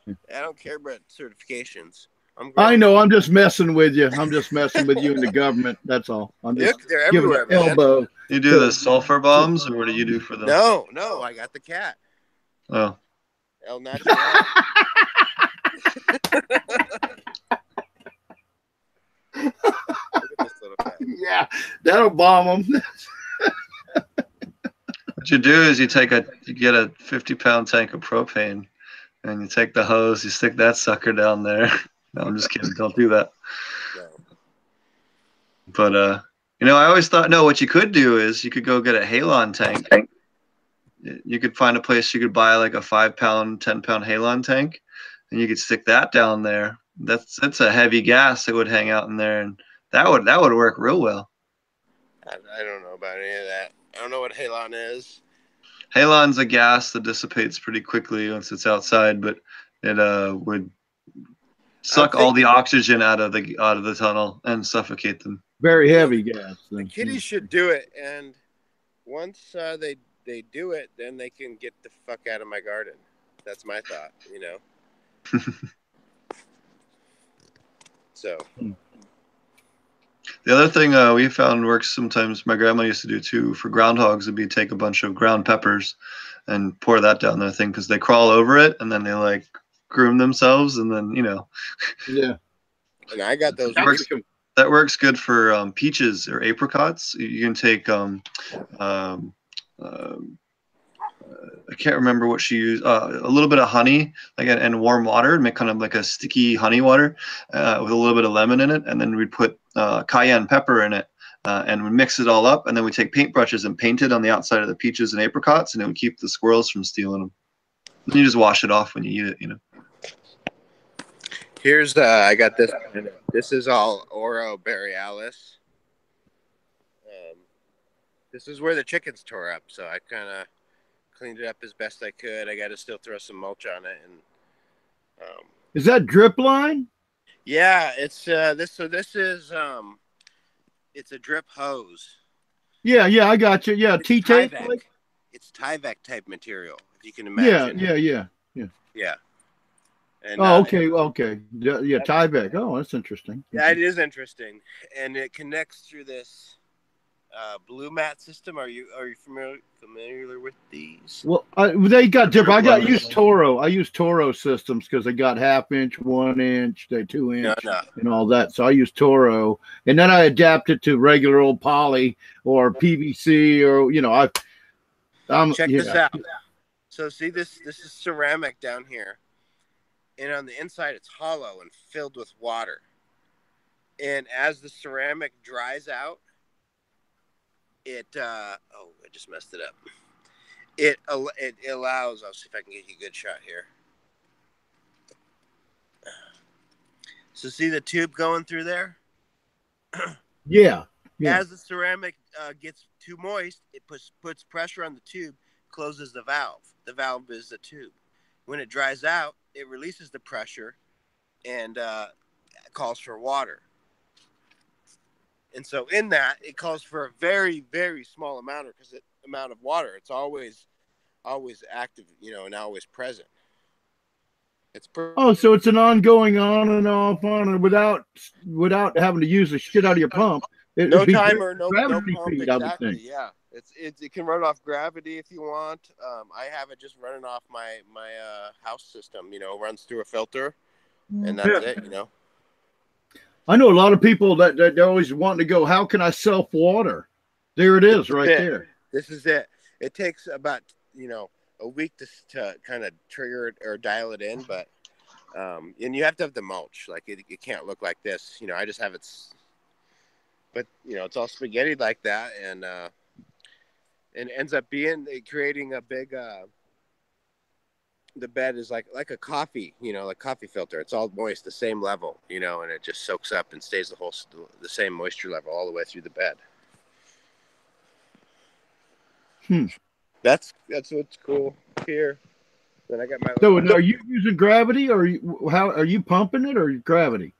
I don't care about certifications. I know. I'm just messing with you. I'm just messing with you and the government. That's all. I'm just Look, they're giving everywhere, an man. elbow. You do the sulfur bombs, or what do you do for them? No, I got the cat. Oh, El Natural. Look at this little cat. Yeah, that'll bomb them. what you do is you get a 50-pound tank of propane, and you take the hose, you stick that sucker down there. No, I'm just kidding. Don't do that. No. But I always thought, no, what you could do is you could go get a halon tank. You could find a place you could buy like a 5-pound, 10-pound halon tank, and you could stick that down there. That's a heavy gas that would hang out in there, and that would work real well. I don't know about any of that. I don't know what halon is. Halon's a gas that dissipates pretty quickly once it's outside, but it would suck all the oxygen out of the tunnel and suffocate them. Very heavy gas. The kitties should do it, and once they do it, then they can get the fuck out of my garden. That's my thought, So. The other thing we found works sometimes, my grandma used to do too, for groundhogs would be take a bunch of ground peppers and pour that down their thing because they crawl over it and then they like groom themselves and then Yeah. And I got those. That works good for peaches or apricots. You can take I can't remember what she used. A little bit of honey, and warm water, and make kind of like a sticky honey water with a little bit of lemon in it, and then we'd put cayenne pepper in it, and we mix it all up, and then we take paintbrushes and paint it on the outside of the peaches and apricots, and it would keep the squirrels from stealing them. And you just wash it off when you eat it, Here's I got this. This is all Oro borealis. This is where the chickens tore up, so I kind of cleaned it up as best I could. I got to still throw some mulch on it, and is that drip line? Yeah, it's this. So this is it's a drip hose. Yeah, I got you. Yeah, T-tape. It's Tyvek type material, if you can imagine. Yeah. And, okay. Yeah, Tyvek. Oh, that's interesting. Yeah, it is interesting, and it connects through this blue mat system. Are you familiar with these? Well, they got different. I used Toro. I use Toro systems because they got 1/2 inch, 1 inch, they 2 inch, and all that. So I use Toro, and then I adapt it to regular old poly or PVC or Check this out. So see this is ceramic down here, and on the inside it's hollow and filled with water. And as the ceramic dries out, I just messed it up. It allows. I'll see if I can get you a good shot here. So see the tube going through there? Yeah. As the ceramic gets too moist, it puts pressure on the tube, closes the valve. The valve is the tube. When it dries out, it releases the pressure and calls for water. And so in that, it calls for a very, very small amount of water. It's always active, and always present. So it's an ongoing on and off without having to use the shit out of your pump. No timer, no pump. Feed, exactly. Yeah, it can run off gravity if you want. I have it just running off my house system. Runs through a filter, and that's it. I know a lot of people that they're always wanting to go, how can I self-water? There it is right there. This is it. It takes about, a week to kind of trigger it or dial it in, but and you have to have the mulch. Like it can't look like this. You know, I just have it, but you know, it's all spaghetti like that, and it ends up creating a big. The bed is like a coffee, you know, like coffee filter. It's all moist, the same level, you know, and it just soaks up and stays the same moisture level all the way through the bed. That's what's cool here. Then I got my. So are you using gravity, or how are you pumping it, or gravity?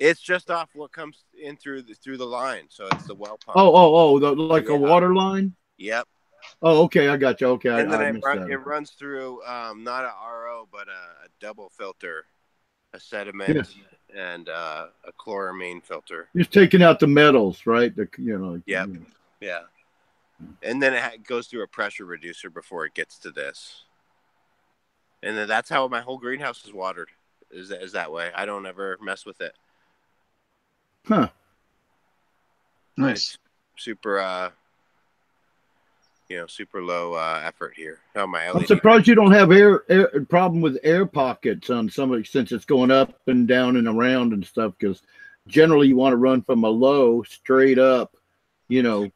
It's just off what comes in through the line, so it's the well pump. Like a water line. Yep. Oh, okay, I got you. Okay, and then it runs through not a RO but a double filter, a sediment and a chloramine filter. Just taking out the metals, right? Yeah. And then it goes through a pressure reducer before it gets to this. And then that's how my whole greenhouse is watered. Is that way? I don't ever mess with it. Huh. Nice. It's super. Super low effort here. Oh, my LED. I'm surprised you don't have air problem with air pockets on some of it, since it's going up and down and around and stuff. Because generally, you want to run from a low straight up,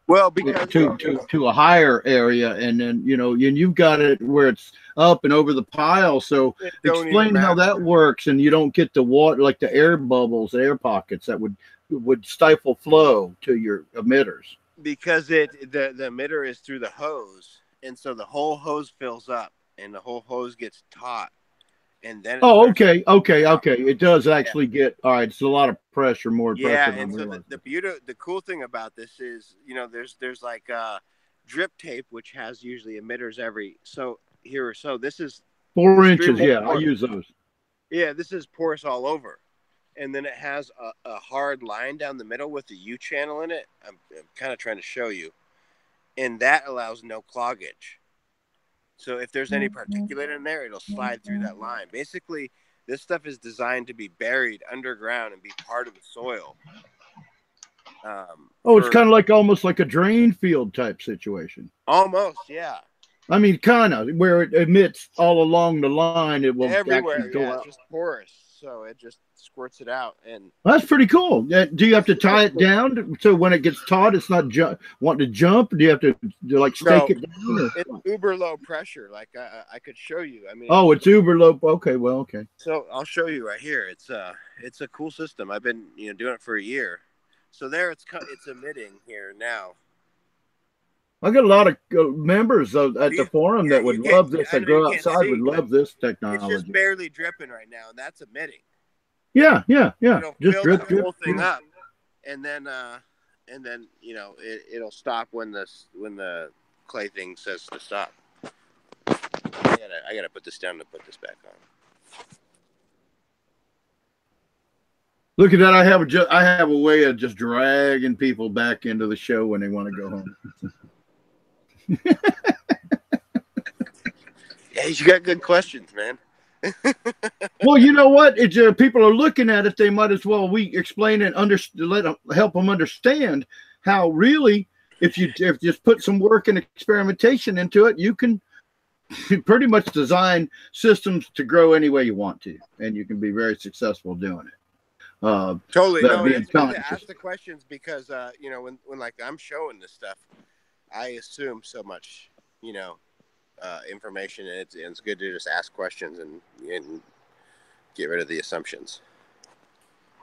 well, because to a higher area, and then and you've got it where it's up and over the pile. So explain how that works, and you don't get the water, like the air bubbles, air pockets that would stifle flow to your emitters. Because the emitter is through the hose, and so the whole hose fills up, and the whole hose gets taut, and then okay. It does actually get all right. It's a lot of pressure, more pressure. Yeah, and so the cool thing about this is, there's like drip tape, which has usually emitters so this is 4 inches. Yeah, I use those. Yeah, this is porous all over. And then it has a hard line down the middle with the U channel in it. I'm kind of trying to show you. And that allows no cloggage. So if there's any particulate in there, it'll slide through that line. Basically, this stuff is designed to be buried underground and be part of the soil. It's kind of almost like a drain field type situation. Almost, yeah. I mean, kind of, where it emits all along the line. It will everywhere. Actually go out. It's just porous. So it just squirts it out, and that's pretty cool. Do you have to tie it down so when it gets taut, it's not wanting to jump? Do you have to stake it down? It's uber low pressure. Like I could show you. I mean, it's uber low. Okay, well, okay. So I'll show you right here. It's a cool system. I've been doing it for a year. So there, it's emitting here now. I got a lot of members at the forum that would love this. That go outside would love this technology. It's just barely dripping right now, and that's emitting. Yeah. Just drip the whole thing up, and then it'll stop when the clay thing says to stop. I gotta put this down to put this back on. Look at that! I have a way of just dragging people back into the show when they want to go home. Yeah, you got good questions, man. Well, you know what? People are looking at it. They might as well explain and help them understand how really, if you just put some work and experimentation into it, you can pretty much design systems to grow any way you want to, and you can be very successful doing it. Totally. No, it's good to ask the questions because when like I'm showing this stuff, I assume so much, information, and it's good to just ask questions and get rid of the assumptions.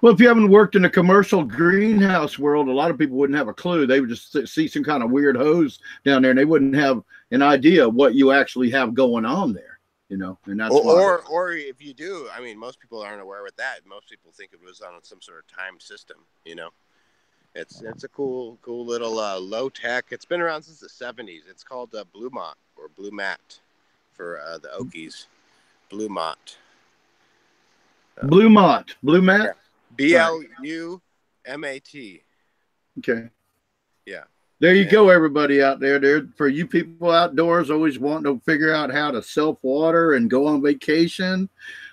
Well, if you haven't worked in a commercial greenhouse world, a lot of people wouldn't have a clue. They would just see some kind of weird hose down there, and they wouldn't have an idea what you actually have going on there, and that's or if you do, I mean, most people aren't aware with that. Most people think it was on some sort of time system, It's a cool little low tech. It's been around since the 70s. It's called Blue Mott or Blue Mat for the Okies. Blue Mott. Blue Mott. Blue Mat? BLUMAT. Okay. Yeah. There you go, everybody out there. For you people outdoors always wanting to figure out how to self-water and go on vacation,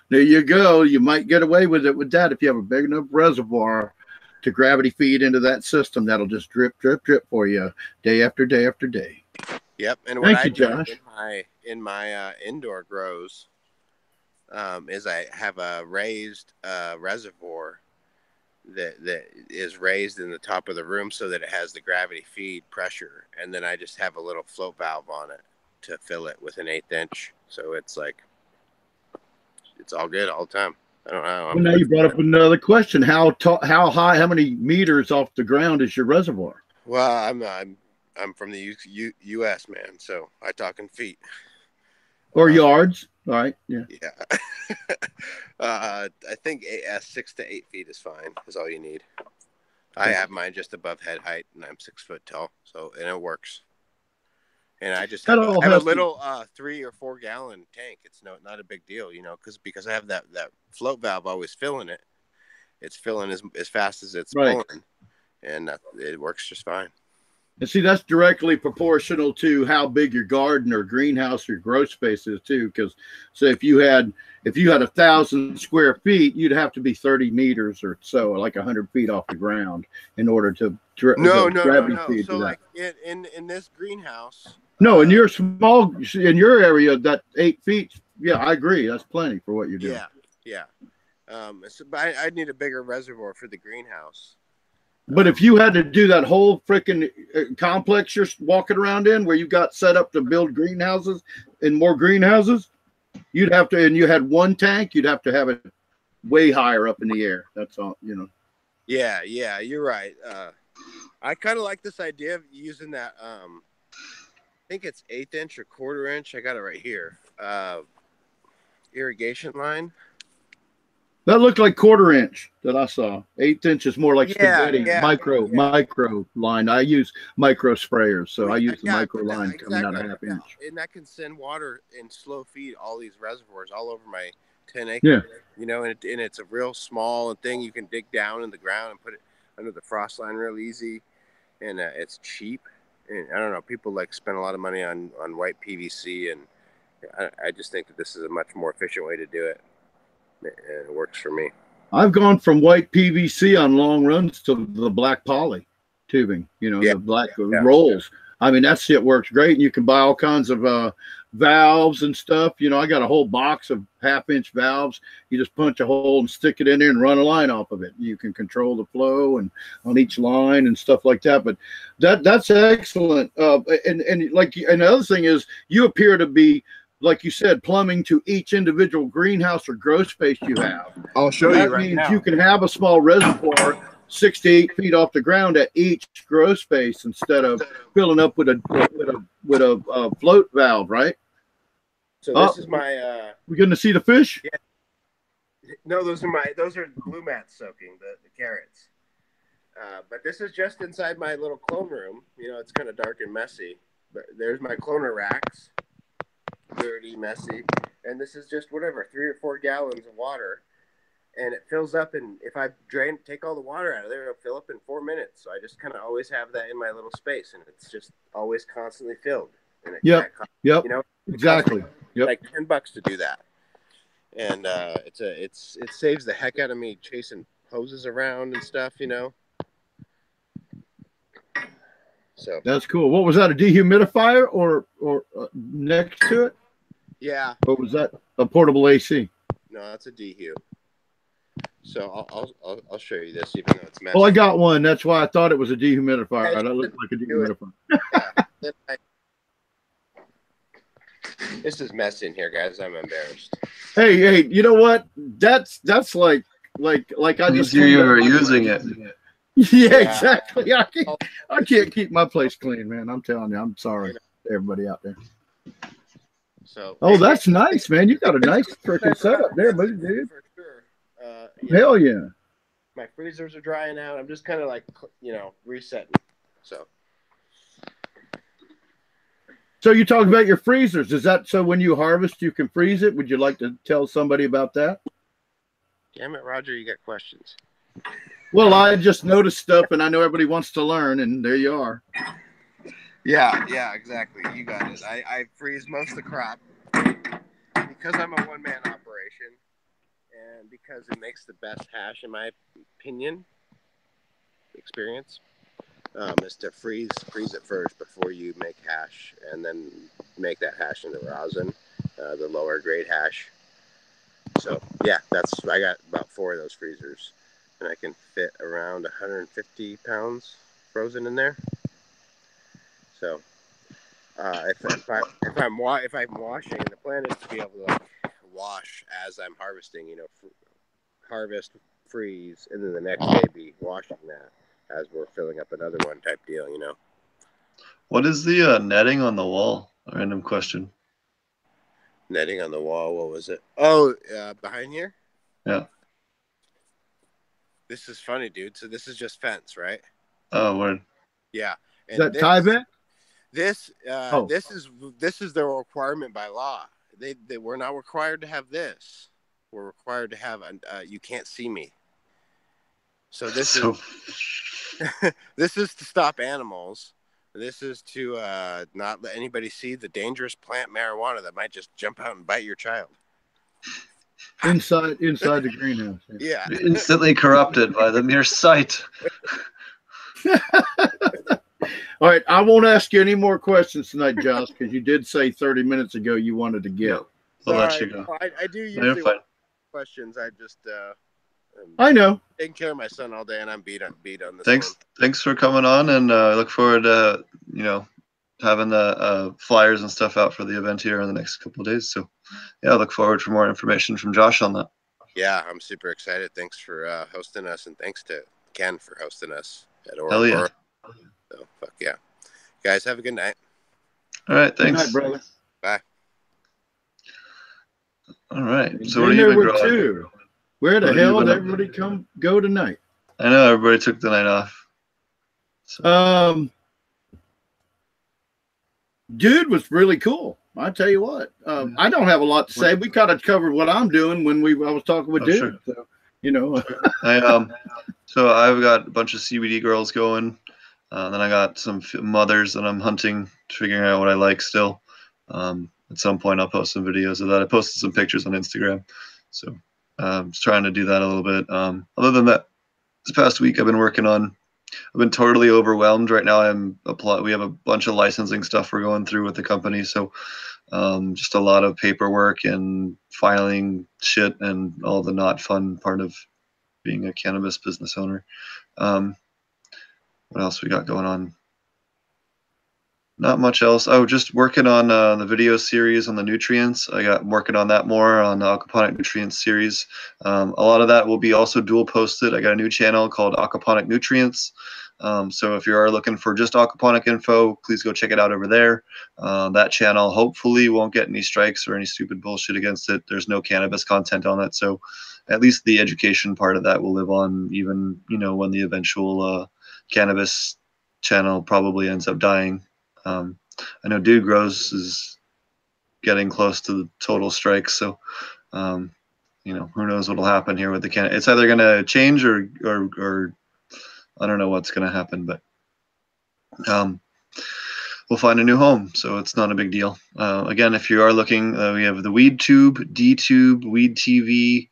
there you go. You might get away with it with that if you have a big enough reservoir to gravity feed into that system. That'll just drip, drip, drip for you day after day after day. Yep. And what Thank I you, do Josh. in my indoor grows is I have a raised reservoir that is raised in the top of the room so that it has the gravity feed pressure, and then I just have a little float valve on it to fill it with an 1/8 inch. So it's like it's all good all the time. I don't know. Well, now you brought up another question. How high, how many meters off the ground is your reservoir? Well, I'm from the U.S., man, so I talk in feet Or yards? All right. Yeah. Yeah. I think 6 to 8 feet is fine. Is all you need. I have mine just above head height, and I'm 6 foot tall, and it works. And I just have, I have a little 3 or 4 gallon tank. It's not a big deal, because I have that float valve always filling it. It's filling as fast as it's pulling, and it works just fine. And see, that's directly proportional to how big your garden or greenhouse or grow space is too. Because so if you had 1,000 square feet, you'd have to be 30 meters or so, like 100 feet off the ground, in order to No. feed So that. like in this greenhouse. No, in your area, that 8 feet. Yeah, I agree. That's plenty for what you're doing. Yeah. But I'd need a bigger reservoir for the greenhouse. But if you had to do that whole freaking complex you're walking around in, where you got set up to build greenhouses and more greenhouses, you'd have to, and you had one tank, you'd have to have it way higher up in the air. That's all, Yeah, you're right. I kind of like this idea of using that. I think it's 1/8 inch or 1/4 inch. I got it right here. Irrigation line. That looked like 1/4 inch that I saw. 1/8 inch is more like spaghetti, micro line. I use micro sprayers, so I use the micro line coming out a 1/2 inch. And that can send water and slow feed all these reservoirs all over my 10 acres. Yeah. And it's a real small thing. You can dig down in the ground and put it under the frost line real easy, and it's cheap. And I don't know, people spend a lot of money on white PVC, and I just think that this is a much more efficient way to do it. It works for me. I've gone from white PVC on long runs to the black poly tubing, the black rolls. I mean, that shit works great. And you can buy all kinds of valves and stuff. I got a whole box of 1/2 inch valves. You just punch a hole and stick it in there and run a line off of it. You can control the flow and on each line and stuff like that. But that's excellent. And the other thing is, you appear to be, like you said, plumbing to each individual greenhouse or grow space you have. I'll show you right now. That means you can have a small reservoir 6 to 8 feet off the ground at each grow space instead of filling up with a float valve, right? So this is my. We're going to see the fish. Yeah. No, those are blue mats soaking the carrots. But this is just inside my little clone room. It's kind of dark and messy. But there's my cloner racks. Dirty, messy, and this is just 3 or 4 gallons of water, and it fills up. And if I take all the water out of there, it'll fill up in 4 minutes. So I just kind of always have that in my little space, and it's just always constantly filled. And Exactly. Like $10 to do that, and it saves the heck out of me chasing hoses around and stuff. So that's cool. What was that? A dehumidifier or next to it? Yeah. Or was that a portable AC? No, that's a dehu. So I'll show you this, even though it's messy. Well, I got one. That's why I thought it was a dehumidifier. That looked like a dehumidifier. This is messy in here, guys. I'm embarrassed. Hey, you know what? That's like I just you were using it. Yeah, exactly. I can't keep my place clean, man. I'm telling you. I'm sorry, everybody out there. So. Oh, that's nice, man. You got a nice freaking setup there, buddy, dude. For sure. Hell yeah. My freezers are drying out. I'm just kind of resetting. So you talk about your freezers. Is that so when you harvest, you can freeze it? Would you like to tell somebody about that? Damn it, Roger. You got questions. Well, I just noticed stuff, and I know everybody wants to learn, and there you are. Yeah, exactly. You got it. I freeze most of the crop because I'm a one-man operation, and because it makes the best hash, in my opinion, experience. is to freeze it first before you make hash, and then make that hash into rosin, the lower grade hash. So yeah, I got about 4 of those freezers, and I can fit around 150 pounds frozen in there. So if I'm washing, the plan is to be able to like wash as I'm harvesting. You know, harvest, freeze, and then the next day be washing that as we're filling up another one type deal. You know. What is the netting on the wall? A random question. Netting on the wall. What was it? Oh, behind here. Yeah. This is funny, dude. So this is just fence, right? Oh, word. Yeah. Is that tie back? This is the requirement by law. They we're not required to have this. We're required to have you can't see me. So this is this is to stop animals. This is to not let anybody see the dangerous plant marijuana that might just jump out and bite your child. Inside the greenhouse. Yeah. Instantly corrupted by the mere sight. All right, I won't ask you any more questions tonight, Josh, because you did say 30 minutes ago you wanted to get. We'll let you go. I do usually questions. I just I know. Taking care of my son all day, and I'm beat on this. Thanks for coming on, and I look forward to having the flyers and stuff out for the event here in the next couple of days. So yeah, I look forward for more information from Josh on that. Yeah, I'm super excited. Thanks for hosting us, and thanks to Ken for hosting us at Aurora. Hell yeah. So fuck yeah, guys, have a good night. All right, thanks. Good night, brother. Bye. All right. So what have you been growing? Where the hell did everybody go tonight? I know everybody took the night off. So. Dude was really cool. I tell you what, I don't have a lot to say. We kind of covered what I'm doing when I was talking with Dude. Sure. So, you know, so I've got a bunch of CBD girls going. Then I got some mothers that I'm hunting, figuring out what I like still. At some point, I'll post some videos of that. I posted some pictures on Instagram. So just trying to do that a little bit. Other than that, this past week I've been totally overwhelmed right now. We have a bunch of licensing stuff we're going through with the company. So just a lot of paperwork and filing shit and all the not fun part of being a cannabis business owner. What else we got going on? Not much else. Oh, just working on the video series on the nutrients. I'm working on that more on the Aquaponic Nutrients series. A lot of that will be also dual posted. I got a new channel called Aquaponic Nutrients. So if you are looking for just aquaponic info, please go check it out over there. That channel hopefully won't get any strikes or any stupid bullshit against it. There's no cannabis content on it. So at least the education part of that will live on, even, when the eventual cannabis channel probably ends up dying. I know Dude Grows is getting close to the total strikes, so who knows what'll happen here with the can. It's either gonna change or I don't know what's gonna happen, but we'll find a new home, so it's not a big deal. Again, if you are looking, we have the Weed Tube, D-Tube, Weed TV.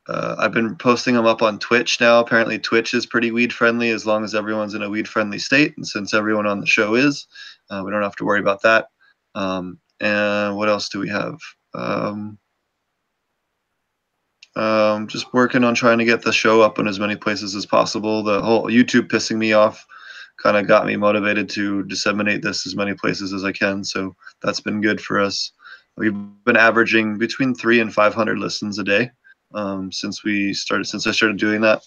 I've been posting them up on Twitch now. Apparently Twitch is pretty weed friendly as long as everyone's in a weed friendly state. And since everyone on the show is, we don't have to worry about that. And what else do we have? Just working on trying to get the show up in as many places as possible. The whole YouTube pissing me off kind of got me motivated to disseminate this as many places as I can. So that's been good for us. We've been averaging between 300 and 500 listens a day. Since I started doing that.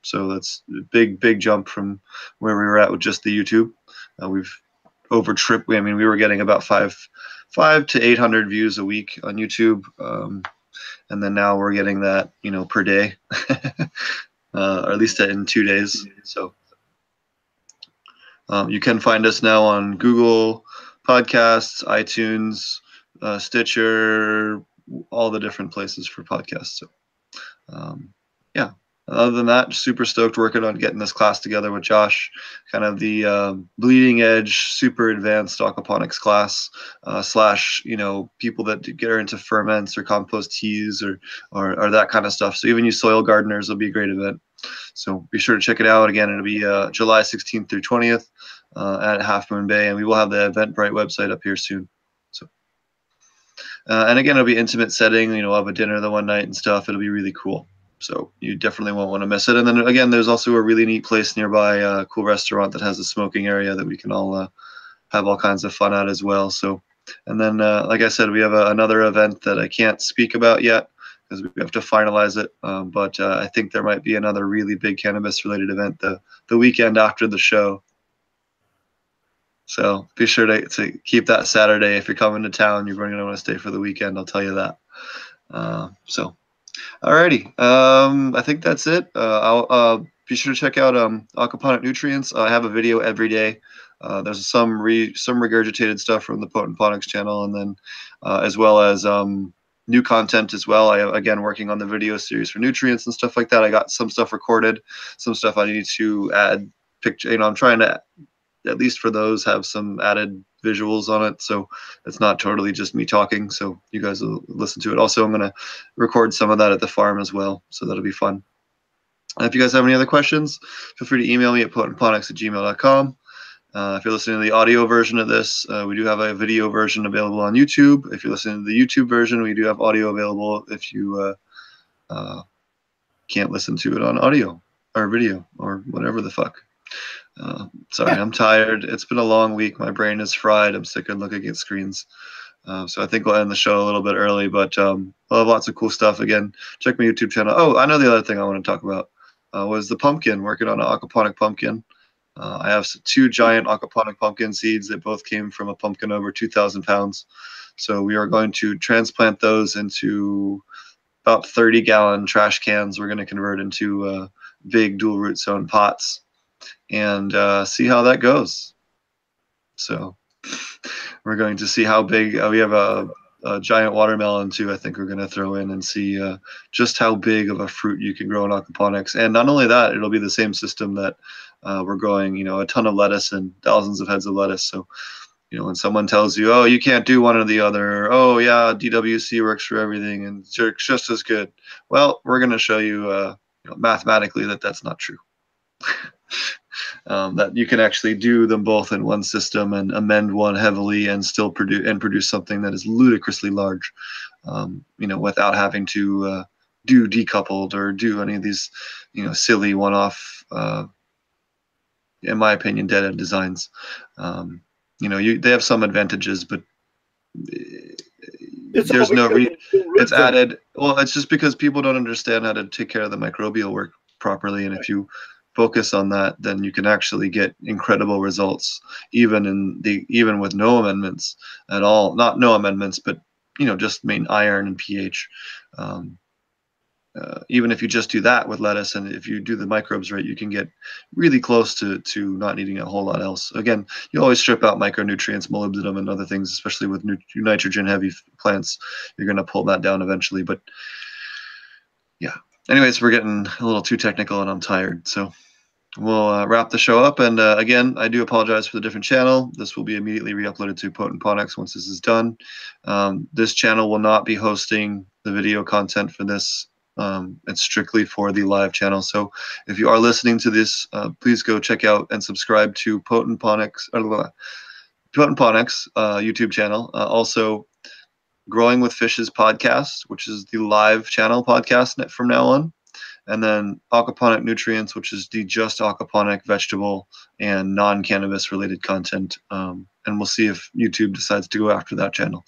So that's a big jump from where we were at with just the YouTube. We've over-tripped. We were getting about 500 to 800 views a week on YouTube. And then now we're getting that, per day, or at least in 2 days. So you can find us now on Google Podcasts, iTunes, Stitcher, all the different places for podcasts. So yeah, other than that, super stoked working on getting this class together with Josh, kind of the bleeding edge, super advanced aquaponics class, slash, people that get into ferments or compost teas or that kind of stuff. So even you soil gardeners will be a great event. So be sure to check it out. Again, it'll be July 16th through 20th at Half Moon Bay, and we will have the Eventbrite website up here soon. So, and again, it'll be intimate setting. You know, we'll have a dinner the one night and stuff. It'll be really cool. So you definitely won't want to miss it. And then again, there's also a really neat place nearby, a cool restaurant that has a smoking area that we can all have all kinds of fun at as well. So, and then like I said, we have another event that I can't speak about yet because we have to finalize it. But I think there might be another really big cannabis-related event the weekend after the show. So be sure to keep that Saturday. If you're coming to town, you're going to want to stay for the weekend. I'll tell you that. So, alrighty. I think that's it. I'll be sure to check out Aquaponic Nutrients. I have a video every day. There's some regurgitated stuff from the Potent Ponics channel, and then as well as new content as well. I am again working on the video series for nutrients and stuff like that. I got some stuff recorded, some stuff I need to add picture. You know, I'm trying to, at least for those, have some added visuals on it, so it's not totally just me talking, so you guys will listen to it. Also, I'm going to record some of that at the farm as well, so that'll be fun. If you guys have any other questions, feel free to email me at potentponics@gmail.com. If you're listening to the audio version of this, we do have a video version available on YouTube. If you're listening to the YouTube version, we do have audio available if you can't listen to it on audio or video or whatever the fuck. Sorry, I'm tired. It's been a long week. My brain is fried. I'm sick of looking at screens. So I think we'll end the show a little bit early, but I'll have lots of cool stuff. Again, check my YouTube channel. Oh, I know the other thing I want to talk about was the pumpkin, working on an aquaponic pumpkin. I have 2 giant aquaponic pumpkin seeds that both came from a pumpkin over 2,000 pounds. So we are going to transplant those into about 30-gallon trash cans. We're going to convert into big dual root zone pots and see how that goes. So we're going to see how big. We have a giant watermelon too. I think we're going to throw in and see just how big of a fruit you can grow in aquaponics. And not only that, it'll be the same system that we're growing, you know, a ton of lettuce and thousands of heads of lettuce. So, you know, when someone tells you, oh, you can't do one or the other, or, oh yeah, DWC works for everything and it's just as good. Well, we're going to show you, you know, mathematically that that's not true. That you can actually do them both in one system and amend one heavily and still produce something that is ludicrously large, you know, without having to do decoupled or do any of these, you know, silly one-off, in my opinion, dead-end designs. You know, they have some advantages, but there's no it's added. Well, it's just because people don't understand how to take care of the microbial work properly, and if you focus on that, then you can actually get incredible results, even with no amendments at all. Not no amendments, but you know, just main iron and pH. Even if you just do that with lettuce, and if you do the microbes right, you can get really close to not needing a whole lot else. Again, you always strip out micronutrients, molybdenum, and other things, especially with nitrogen-heavy plants. You're going to pull that down eventually. But yeah. Anyways, we're getting a little too technical, and I'm tired. So we'll wrap the show up. And again, I do apologize for the different channel. This will be immediately re-uploaded to Potent Ponics once this is done. This channel will not be hosting the video content for this. It's strictly for the live channel. So if you are listening to this, please go check out and subscribe to Potent Ponics YouTube channel. Also, Growing with Fishes podcast, which is the live channel podcast from now on. And then Aquaponic Nutrients, which is the just aquaponic vegetable and non-cannabis related content. And we'll see if YouTube decides to go after that channel.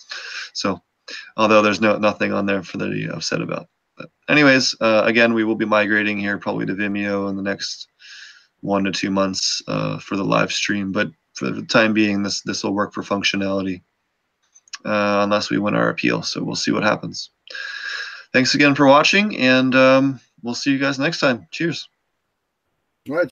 So, although there's nothing on there for the upset about. But anyways, again, we will be migrating here probably to Vimeo in the next 1 to 2 months for the live stream. But for the time being, this will work for functionality unless we win our appeal. So we'll see what happens. Thanks again for watching, and we'll see you guys next time. Cheers. All right.